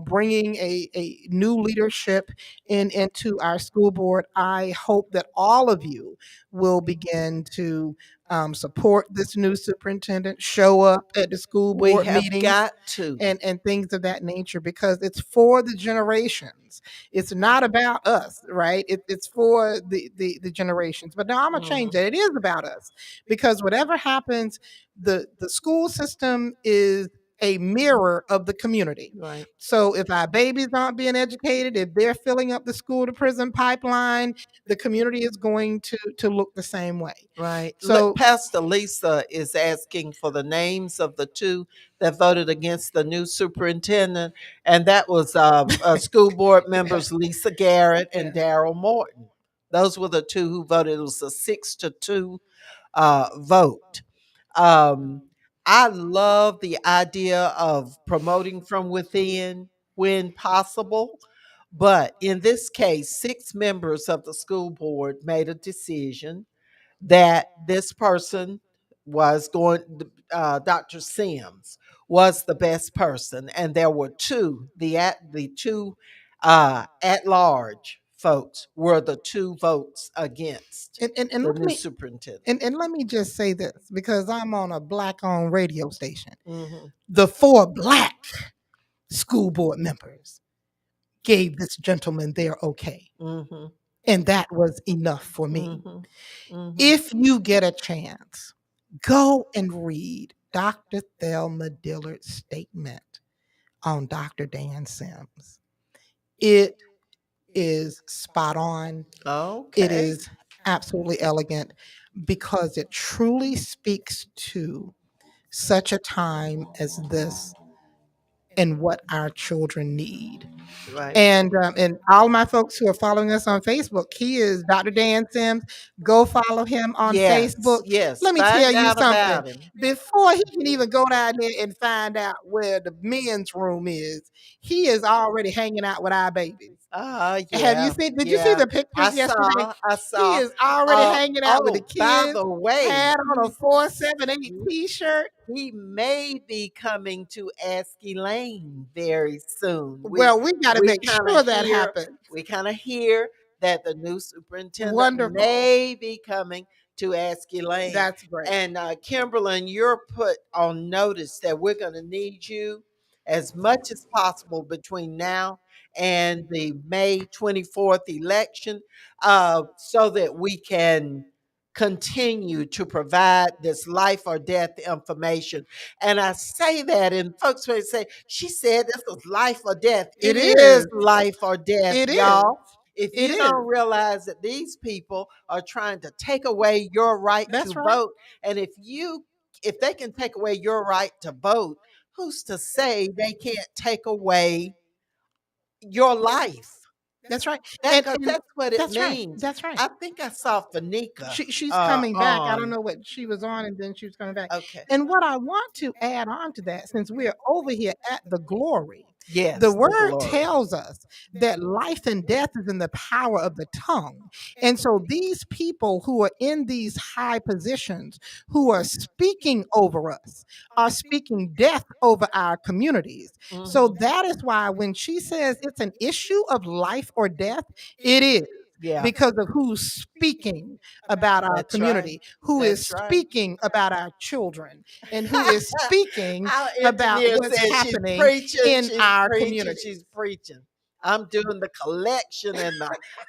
bringing a new leadership into our school board, I hope that all of you will begin to support this new superintendent, show up at the school We board have meetings got to. and things of that nature, because it's for the generations. It's not about us, right? It's for the generations. But now I'm gonna change Mhm. that. It is about us, because whatever happens, the school system is a mirror of the community. Right. So if our babies aren't being educated, if they're filling up the school to prison pipeline, the community is going to look the same way. Right. So Pastor Lisa is asking for the names of the two that voted against the new superintendent, and that was school board members Lisa Garrett and Daryl Morton. Those were the two who voted. It was a 6-2 vote. Um, I love the idea of promoting from within when possible. But in this case, 6 members of the school board made a decision that this person was going, Dr. Sims was the best person. And there were two, the two at large folks were the two votes against and the let new me superintendent. and let me just say this, because I'm on a black owned radio station. Mm-hmm. The 4 black school board members gave this gentleman their okay. Mm-hmm. And that was enough for me. Mm-hmm. Mm-hmm. If you get a chance, go and read Dr. Thelma Dillard's statement on Dr. Dan Sims. It is spot on. Okay. It is absolutely elegant, because it truly speaks to such a time as this and what our children need. Right. And all my folks who are following us on Facebook, he is Dr. Dan Sims. Go follow him on Yes. Facebook. Yes. Let me Find tell you out something. about him. Before he can even go down there and find out where the men's room is, he is already hanging out with our babies. Have you Yeah. seen? Did you see Yeah. the pictures yesterday? I He saw. is already hanging out with the By kids. the way, Had on a 478 T-shirt. he may be coming to ask Elaine very soon. Well, we got to we make kinda sure that hear- happens. We kind of hear that the new superintendent Wonderful. may be coming to ask Elaine. That's great. And Kimberlyn, you're put on notice that we're going to need you as much as possible between now and the May 24th election, so that we can continue to provide this life or death information. And I say that, and folks may say, she said this was life or death. It is is. life or death, It is. y'all. If It you is. don't realize that these people are trying to take away your right That's to right. vote, and if they can take away your right to vote, who's to say they can't take away your life? That's right. That's And what it that's right. means. That's right. I think I saw Fanika. She's coming back. I don't on. know what she was on, and then she was coming back. Okay. And what I want to add on to that, since we're over here at the Glory The Yes, the word glory. tells us that life and death is in the power of the tongue. And so these people who are in these high positions, who are speaking over us, are speaking death over our communities. So Mhm. that is why when she says it's an issue of life or death, it is. Yeah, Because of who's speaking about our that's right. community, who is That's right. speaking about our children, and who is speaking Our about engineer what's says happening in she's our preaching, community. she's preaching. I'm doing the collection and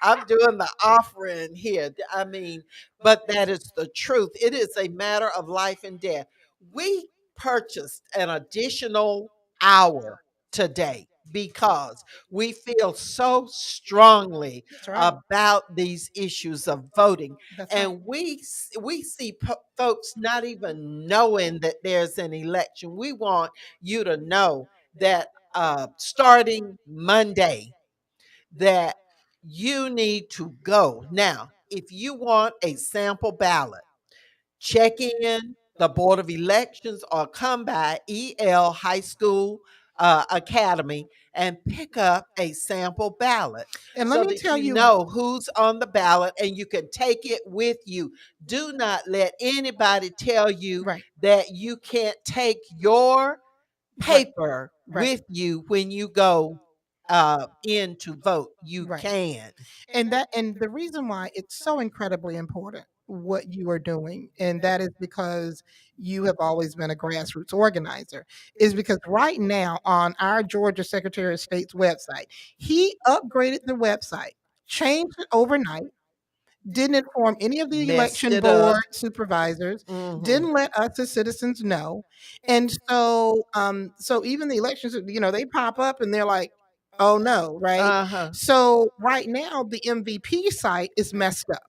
I'm doing the offering here. I mean, but that is the truth. It is a matter of life and death. We purchased an additional hour today because we feel so strongly That's right. about these issues of voting, That's right. and we see folks not even knowing that there's an election. We want you to know that starting Monday, that you need to go. Now, if you want a sample ballot, check in the Board of Elections or come by EL High School Academy and pick up a sample ballot And let so me that tell you you, know who's on the ballot and you can take it with you. Do not let anybody tell you right, that you can't take your right, paper right, with you when you go in to vote. You right. can. And the reason why it's so incredibly important what you are doing, and that is because you have always been a grassroots organizer, is because right now on our Georgia Secretary of State's website, he upgraded the website, changed it overnight, didn't inform any of the Messed election it up. board supervisors, Hmm. didn't let us as citizens know. And so even the elections, they pop up and they're like, oh no, right? Uh-huh. So right now the MVP site is messed up.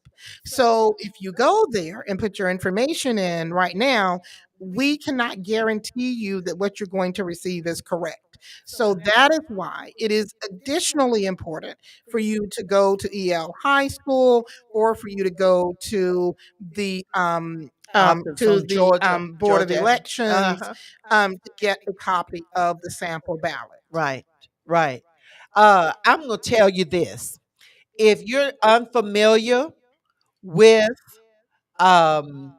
So if you go there and put your information in right now, we cannot guarantee you that what you're going to receive is correct. So that is why it is additionally important for you to go to EL High School, or for you to go Office to on the Board of Georgia. Elections, Uh-huh. to get a copy of the sample ballot. Right. Right. I'm gonna tell you this. If you're unfamiliar with um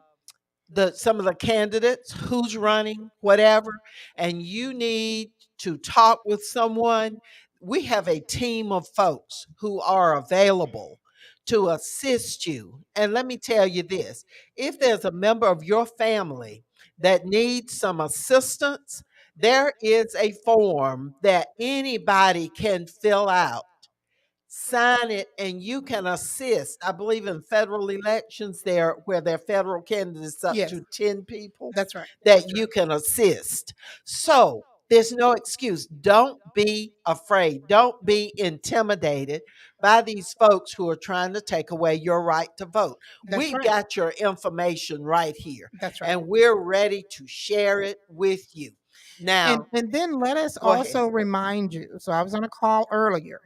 the some of the candidates, who's running, whatever, and you need to talk with someone, we have a team of folks who are available to assist you. And let me tell you this, if there's a member of your family that needs some assistance, there is a form that anybody can fill out, sign it, and you can assist. I believe in federal elections there where there are federal candidates up Yes, to 10 people that's right. that That's you right. can assist. So there's no excuse. Don't be afraid. Don't be intimidated by these folks who are trying to take away your right to vote. That's We've right. got your information right here, That's right. and we're ready to share it with you. Now, And then let us go ahead. also remind you. So I was on a call earlier.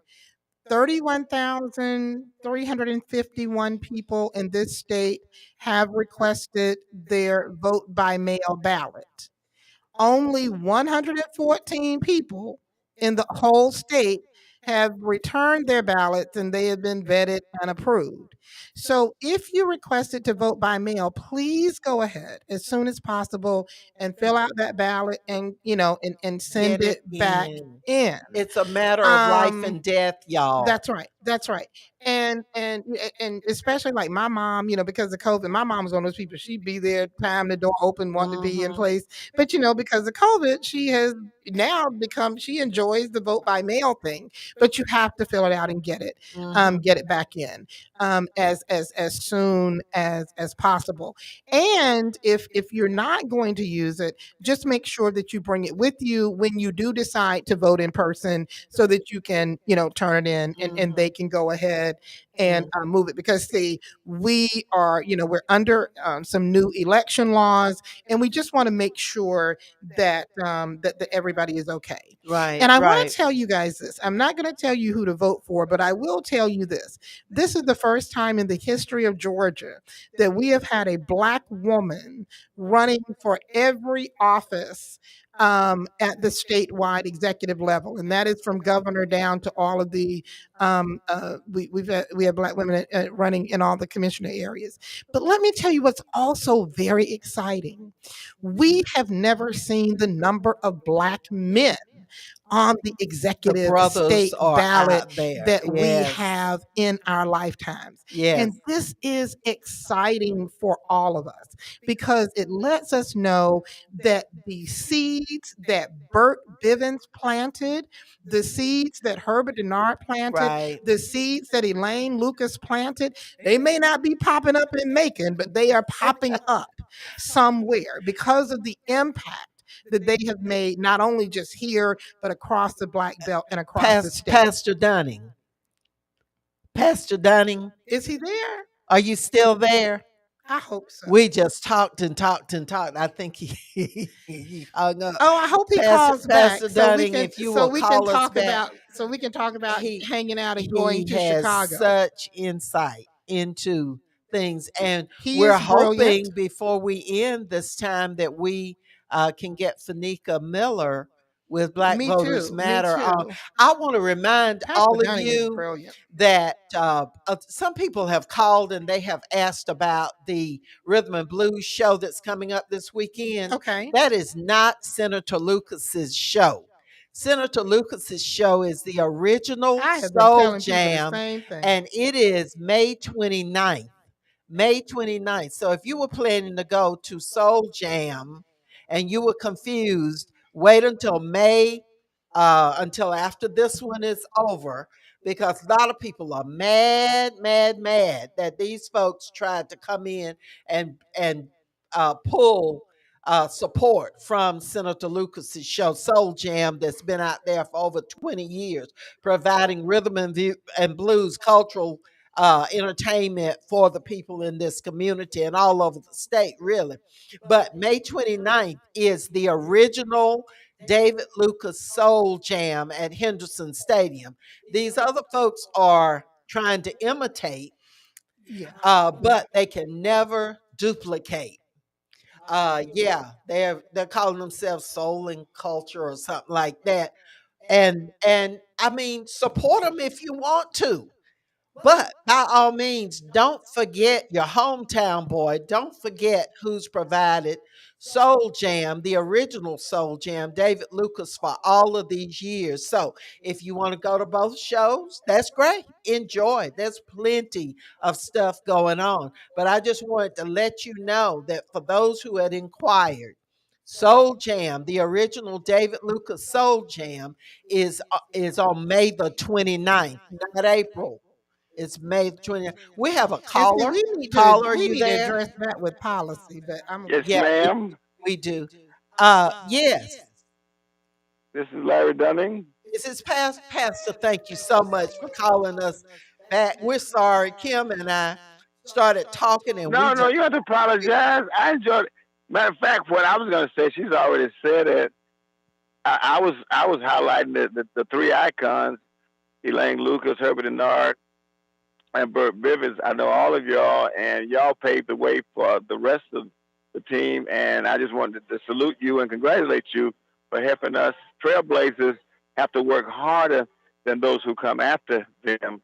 31,351 people in this state have requested their vote by mail ballot. Only 114 people in the whole state have returned their ballots, and they have been vetted and approved. So if you requested to vote by mail, please go ahead as soon as possible and fill out that ballot, and and send Get it it back in. in. It's a matter of life Um and death, y'all. that's right. That's right. And especially like my mom, because of COVID, my mom was one of those people. She'd be there, time the door open, want to be in Mhm. place. But because of COVID, she has now become, she enjoys the vote by mail thing. But you have to fill it out and Mhm. get it back in, as soon as possible. And if you're not going to use it, just make sure that you bring it with you when you do decide to vote in person, so that you can turn it in, and they Mhm. can go ahead and Mm. move it. Because see, we are, we're under some new election laws, and we just want to make sure that everybody is okay. Right, And I want right. to tell you guys this. I'm not going to tell you who to vote for, but I will tell you this. This is the first time in the history of Georgia that we have had a Black woman running for every office at the statewide executive level, and that is from governor down to all of the we have Black women running in all the commissioner areas. But let me tell you what's also very exciting. We have never seen the number of Black men on the The executive brothers state are ballot out there. that we Yes. have in our lifetimes. Yes. And this is exciting for all of us because it lets us know that the seeds that Bert Bivens planted, the seeds that Herbert Denard planted, Right. the seeds that Elaine Lucas planted, they may not be popping up in Macon, but they are popping up somewhere because of the impact that they have made, not only just here, but across the Black Belt and across the state. Pastor Dunning. Pastor Dunning, Is he there? are you still there? I hope so. We just talked and talked and talked. I think he hung up. Oh, I hope he Pastor, calls back Pastor so we Dunning, can if you so will we can call us talk back, about so we can talk about he hanging out and going he to has Chicago. such insight into things, and He we're is brilliant. hoping before we end this time that we can get Fanika Miller with Black Me Voters too. Me Matter on. too. I want to remind Pastor all of Dunning is you brilliant. that some people have called and they have asked about the rhythm and blues show that's coming up this weekend. Okay. That is not Senator Lucas's show. Senator Lucas's show is the original I have been Soul telling people the Jam, same thing. and it is May 29th. May 29th. So if you were planning to go to Soul Jam and you were confused, wait until May, until after this one is over, because a lot of people are mad, mad, mad that these folks tried to come in and pull support from Senator Lucas's show Soul Jam that's been out there for over 20 years, providing rhythm and blues cultural entertainment for the people in this community and all over the state, really. But May 29th is the original David Lucas Soul Jam at Henderson Stadium. These other folks are trying to imitate, Yeah. but they can never duplicate. Yeah, they're calling themselves Soul and Culture or something like that. And I mean, support them if you want to. But by all means, don't forget your hometown boy. Don't forget who's provided Soul Jam, the original Soul Jam, David Lucas, for all of these years. So if you want to go to both shows, that's great. Enjoy. There's plenty of stuff going on. But I just wanted to let you know that for those who had inquired, Soul Jam, the original David Lucas Soul Jam, is on May the 29th, not April. It's May the 20th. We have a And see, caller. we need Caller, to are we you need to there? address that with policy, but I'm Yes, Yeah, ma'am. we do. Yes. This is Larry Dunning. This is Pastor. Thank you so much for calling us back. We're sorry. Kim and I started talking and No, we no, just you have to apologize. I enjoyed it. Matter of fact, what I was going to say, she's already said it. I was highlighting the three icons: Elaine Lucas, Herbert Denard, and Bert Bivens. I know all of y'all, and y'all paved the way for the rest of the team. And I just wanted to salute you and congratulate you for helping us. Trailblazers have to work harder than those who come after them,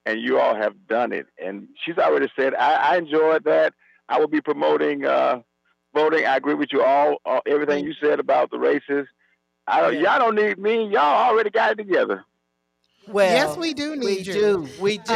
and you all have done it. And she's already said, I enjoyed that. I will be promoting voting. I agree with you all, everything you said about the races. Y'all don't need me. Y'all already got it together. yes, well, we do we need you. do. We do.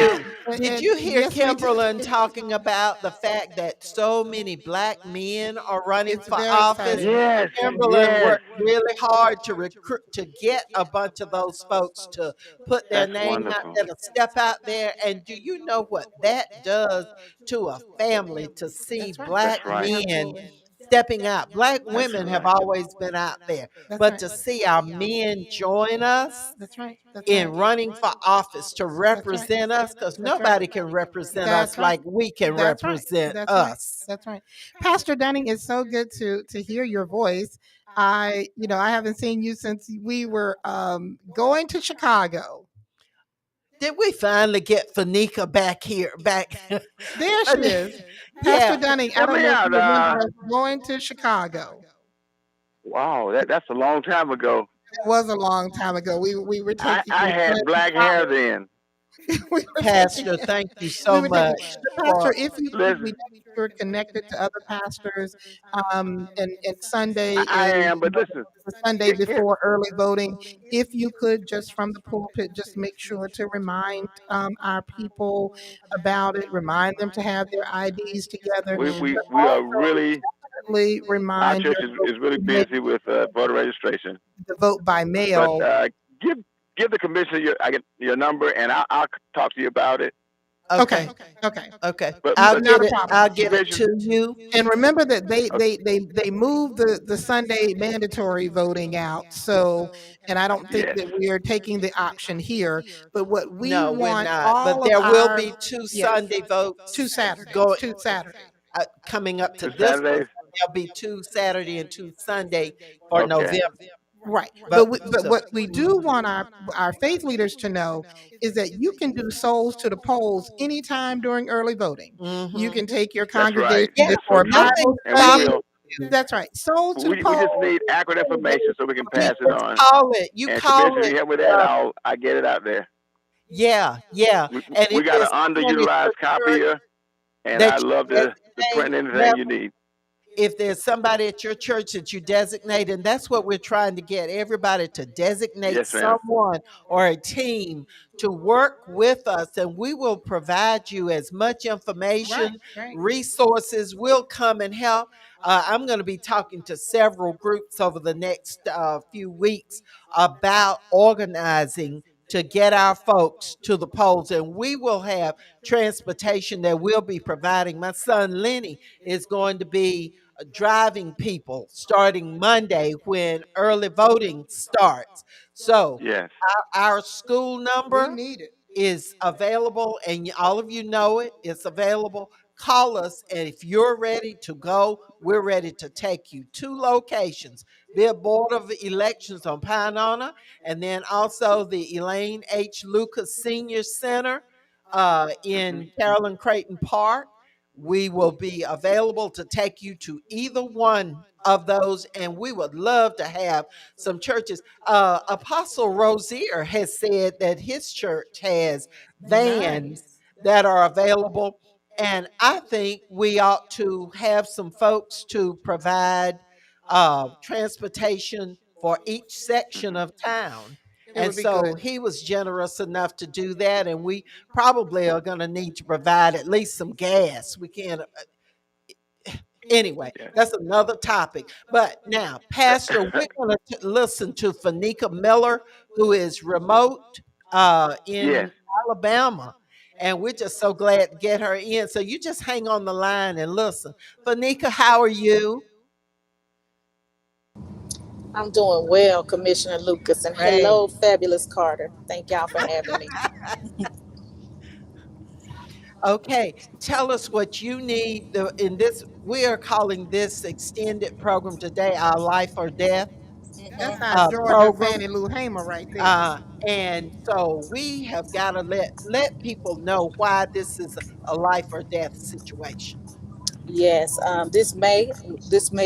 And, Did and you hear yes, we do. Kimberlin talking about the fact that so many black men are running It's for very office? exciting. Yes, Kimberlin yes. worked really hard to recruit to get a bunch of those folks to put their That's name out wonderful. there, to step out there. And do you know what that does to a family to see That's right. black That's right. men Absolutely. stepping out? Black That's women have right. always been out there, That's but right. to see our men join us That's right. That's in right. running for office to That's right. represent us, because That's right. nobody can represent us That's right. like we can That's right. represent That's right. us. That's right. Pastor Dunning, it's so good to hear your voice. I haven't seen you since we were going to Chicago. Did we finally get Fanika back here? Back There she is. Pastor yeah. Dunning, I Help don't me know if out. you remember us going to Chicago. Wow, that's a long time ago. It was a long time ago. We were taking I your son had to black hair college. then. We were taking Pastor, thank you we so were taking much the for pastor, if you could be Listen, make sure connected to other pastors, and Sunday I is, am, but listen, the Sunday here, before early voting. If you could just from the pulpit, just make sure to remind our people about it, remind them to have their IDs together, we, Mhm. we, but we are also really, definitely our remind church your is folks really to make busy with voter registration. the vote by But mail. give give the commissioner I get your number, and I'll talk to you about it. Okay, Okay, okay, okay. But I'll not get a it. problem. I'll get it commissioner, to you. And remember that they okay, they they they moved the Sunday mandatory voting out. So, and I don't think yes, that we are taking the option here. But what we No, we're want not. But all of there will our, be two yes, Sunday two votes Saturdays, going two Saturdays. coming up to two this one. Saturdays. There'll be two Saturday and two Sunday for Okay, November Right. But votes. So, what we do want our faith leaders to know is that you can do souls to the polls anytime during early voting. You hmm can take your that's right. congregation yeah, before So a nothing Bible and we stops study. will. you. That's right. Souls to the We just polls. need accurate information so we can You pass it just on. call it. You And call commissioner, if it. you help with that, Uh, I get it out there. yeah, yeah. And We if got there's an someone at your underutilized church copier, and I that love you to print anything designate, you need. if there's somebody at your church that you designate, and that's what we're trying to get everybody to designate Yes, ma'am. someone or a team to work with us, and we will provide you as much Right, information, right. resources. We'll come and help. I'm going to be talking to several groups over the next few weeks about organizing to get our folks to the polls, and we will have transportation that we'll be providing. My son Lenny is going to be driving people starting Monday when early voting starts. So Yes. our school We number need it. is available, and all of you know it. It's available. Call us, and if you're ready to go, we're ready to take you. Two locations: the Board of Elections on Pine Honor, and then also the Elaine H. Lucas Senior Center Hmm. in Carolyn Creighton Park. We will be available to take you to either one of those, and we would love to have some churches. Apostle Rosier has said that his church has vans Nice. that are available, and I think we ought to have some folks to provide transportation for each section Hmm. of town. It And would be so good. he was generous enough to do that, and we probably are going to need to provide at least some gas. We can't anyway, Yes. that's another topic. But now, Pastor, we're going to listen to Fanika Miller, who is remote Yes. in Alabama. And we're just so glad to get her in. So you just hang on the line and listen. Fanika, how are you? I'm doing well, Commissioner Lucas, and Great. hello, Fabulous Carter. Thank y'all for having me. Okay, tell us what you need in this. We are calling this extended program today our Life or Death That's Hmm. our Georgia program. Fannie Lou Hamer right there. And so we have got to let people know why this is a life or death situation. Yes, this May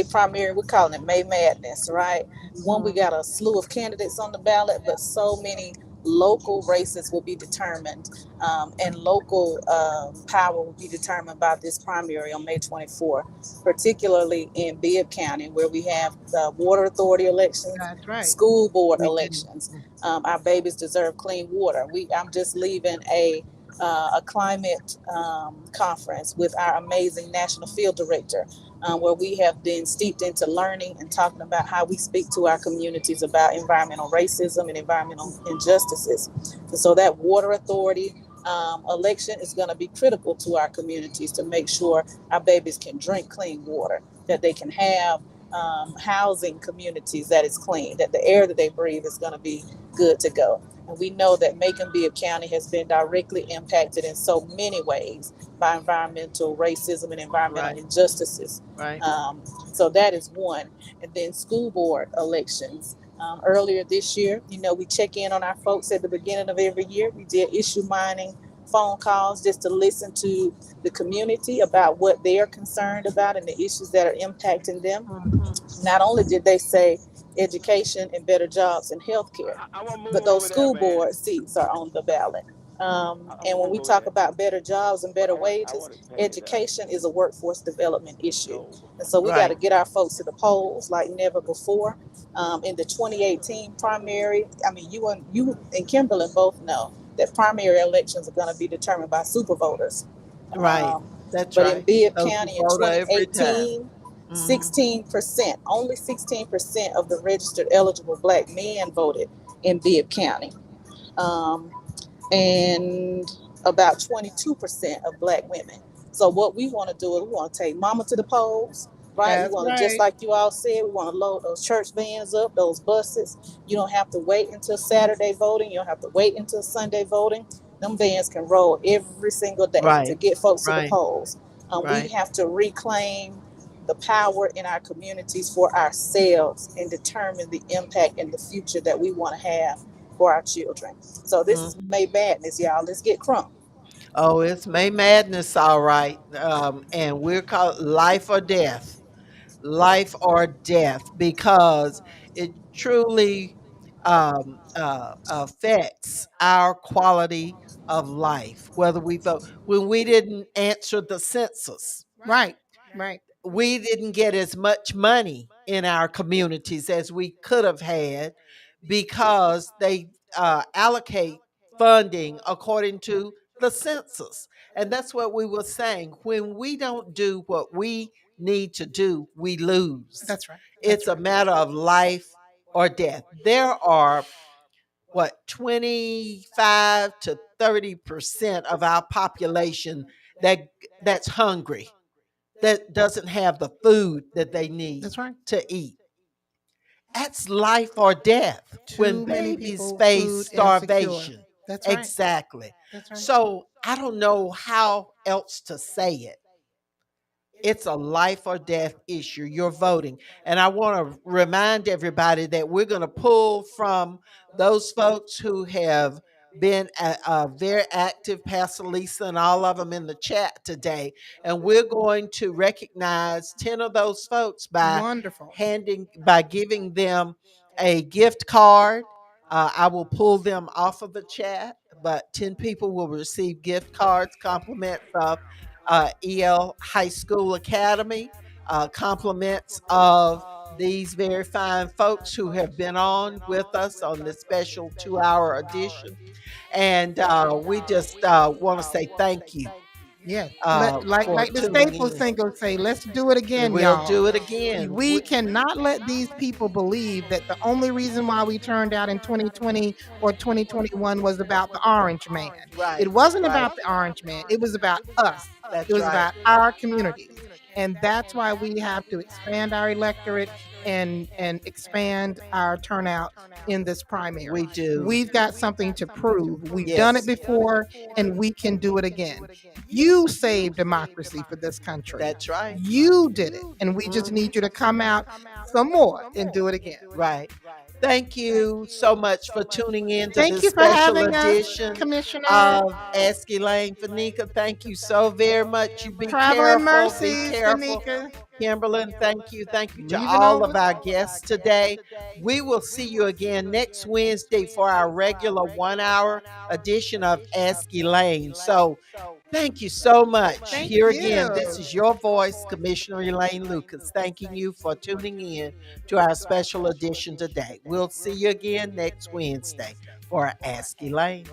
primary, we're calling it May Madness, right? One, we Mhm. got a slew of candidates on the ballot, but so many local races will be determined, and local power will be determined by this primary on May 24th, particularly in Bibb County, where we have the water authority elections, That's right. school board We do. elections. Our babies deserve clean water. I'm just leaving a climate conference with our amazing national field director, where we have been steeped into learning and talking about how we speak to our communities about environmental racism and environmental injustices. And so that water authority election is going to be critical to our communities to make sure our babies can drink clean water, that they can have housing communities that is clean, that the air that they breathe is going to be good to go. And we know that Macon-Bibb County has been directly impacted in so many ways by environmental racism and environmental Right, injustices. right. So that is one. And then school board elections. Earlier this year, we check in on our folks at the beginning of every year. We did issue mining phone calls just to listen to the community about what they are concerned about and the issues that are impacting them. Not only did they say education and better jobs and healthcare, I want to move but those over there, school man. board seats are on the ballot. And when we over talk there. about better jobs and better I wages, want to pay education is a workforce development issue. Go. And so we got to Right. get our folks to the polls like never before. In the 2018 primary, I mean, you and Kimberly both know that primary elections are going to be determined by super voters. Right. Um, That's but in right. Bibb Those who County in vote every time. 2018, Mhm. 16%, only 16% of the registered eligible Black men voted in Bibb County. And about 22% of Black women. So what we want to do is we want to take mama to the polls, right? That's We want to, just right. like you all said, we want to load those church vans up, those buses. You don't have to wait until Saturday voting. You don't have to wait until Sunday voting. Them vans can roll every single day to Right. get folks to the Right. polls. We Right. have to reclaim the power in our communities for ourselves and determine the impact and the future that we want to have for our children. So this is May Madness, y'all. Let's get crunk. Oh, it's May Madness, all right. And we're called life or death. Life or death, because it truly affects our quality of life, whether we vote. When we didn't answer the census, Right. Right. we didn't get as much money in our communities as we could have had, because they allocate funding according to the census. And that's what we were saying. When we don't do what we need to do, we lose. That's right. It's a matter of life or death. There are 25 to 30% of our population that's hungry, that doesn't have the food that they need That's right. to eat. That's life or death when Too many babies people face food starvation. insecure. That's right. Exactly. That's right. So I don't know how else to say it. It's a life or death issue. You're voting. And I want to remind everybody that we're going to pull from those folks who have been very active, Pastor Lisa and all of them in the chat today. And we're going to recognize 10 of those folks by Wonderful. giving them a gift card. I will pull them off of the chat, but 10 people will receive gift cards, compliments of EL High School Academy, compliments of these very fine folks who have been on with us on this special 2-hour edition. And we just want to say thank you. Yeah. For Like the tuning Staples in. singer say, let's do it again, We'll y'all. do it again. We cannot let these people believe that the only reason why we turned out in 2020 or 2021 was about the orange man. Right, It wasn't right. about the orange man. It was about us. That's It was right. about our communities. And that's why we have to expand our electorate and expand our turnout in this primary. We do. We've got something to prove. We've Yes. done it before and we can do it again. You saved democracy for this country. That's right. You did it. And we just need you to come out some more and do it again. Right. Thank you so much for tuning in to Thank this you for special having us, edition Commissioner. of Ask Elaine. Fanika, thank you so very much. You be Traveling careful. mercies, Be careful. Fanika. Kimberlyn, thank you. Thank you to Leave it all over. of our guests today. We will see you again next Wednesday for our regular 1-hour edition of Ask Elaine. So thank you so much. Thank Here again, you. this is your voice, Commissioner Elaine Lucas, thanking you for tuning in to our special edition today. We'll see you again next Wednesday for Ask Elaine.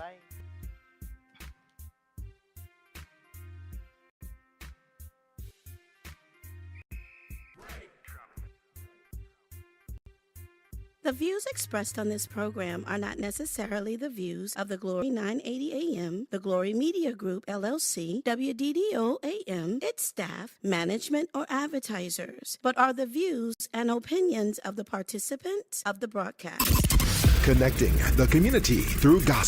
The views expressed on this program are not necessarily the views of the Glory 980 AM, the Glory Media Group, LLC, WDDO AM, its staff, management, or advertisers, but are the views and opinions of the participants of the broadcast. Connecting the community through gospel.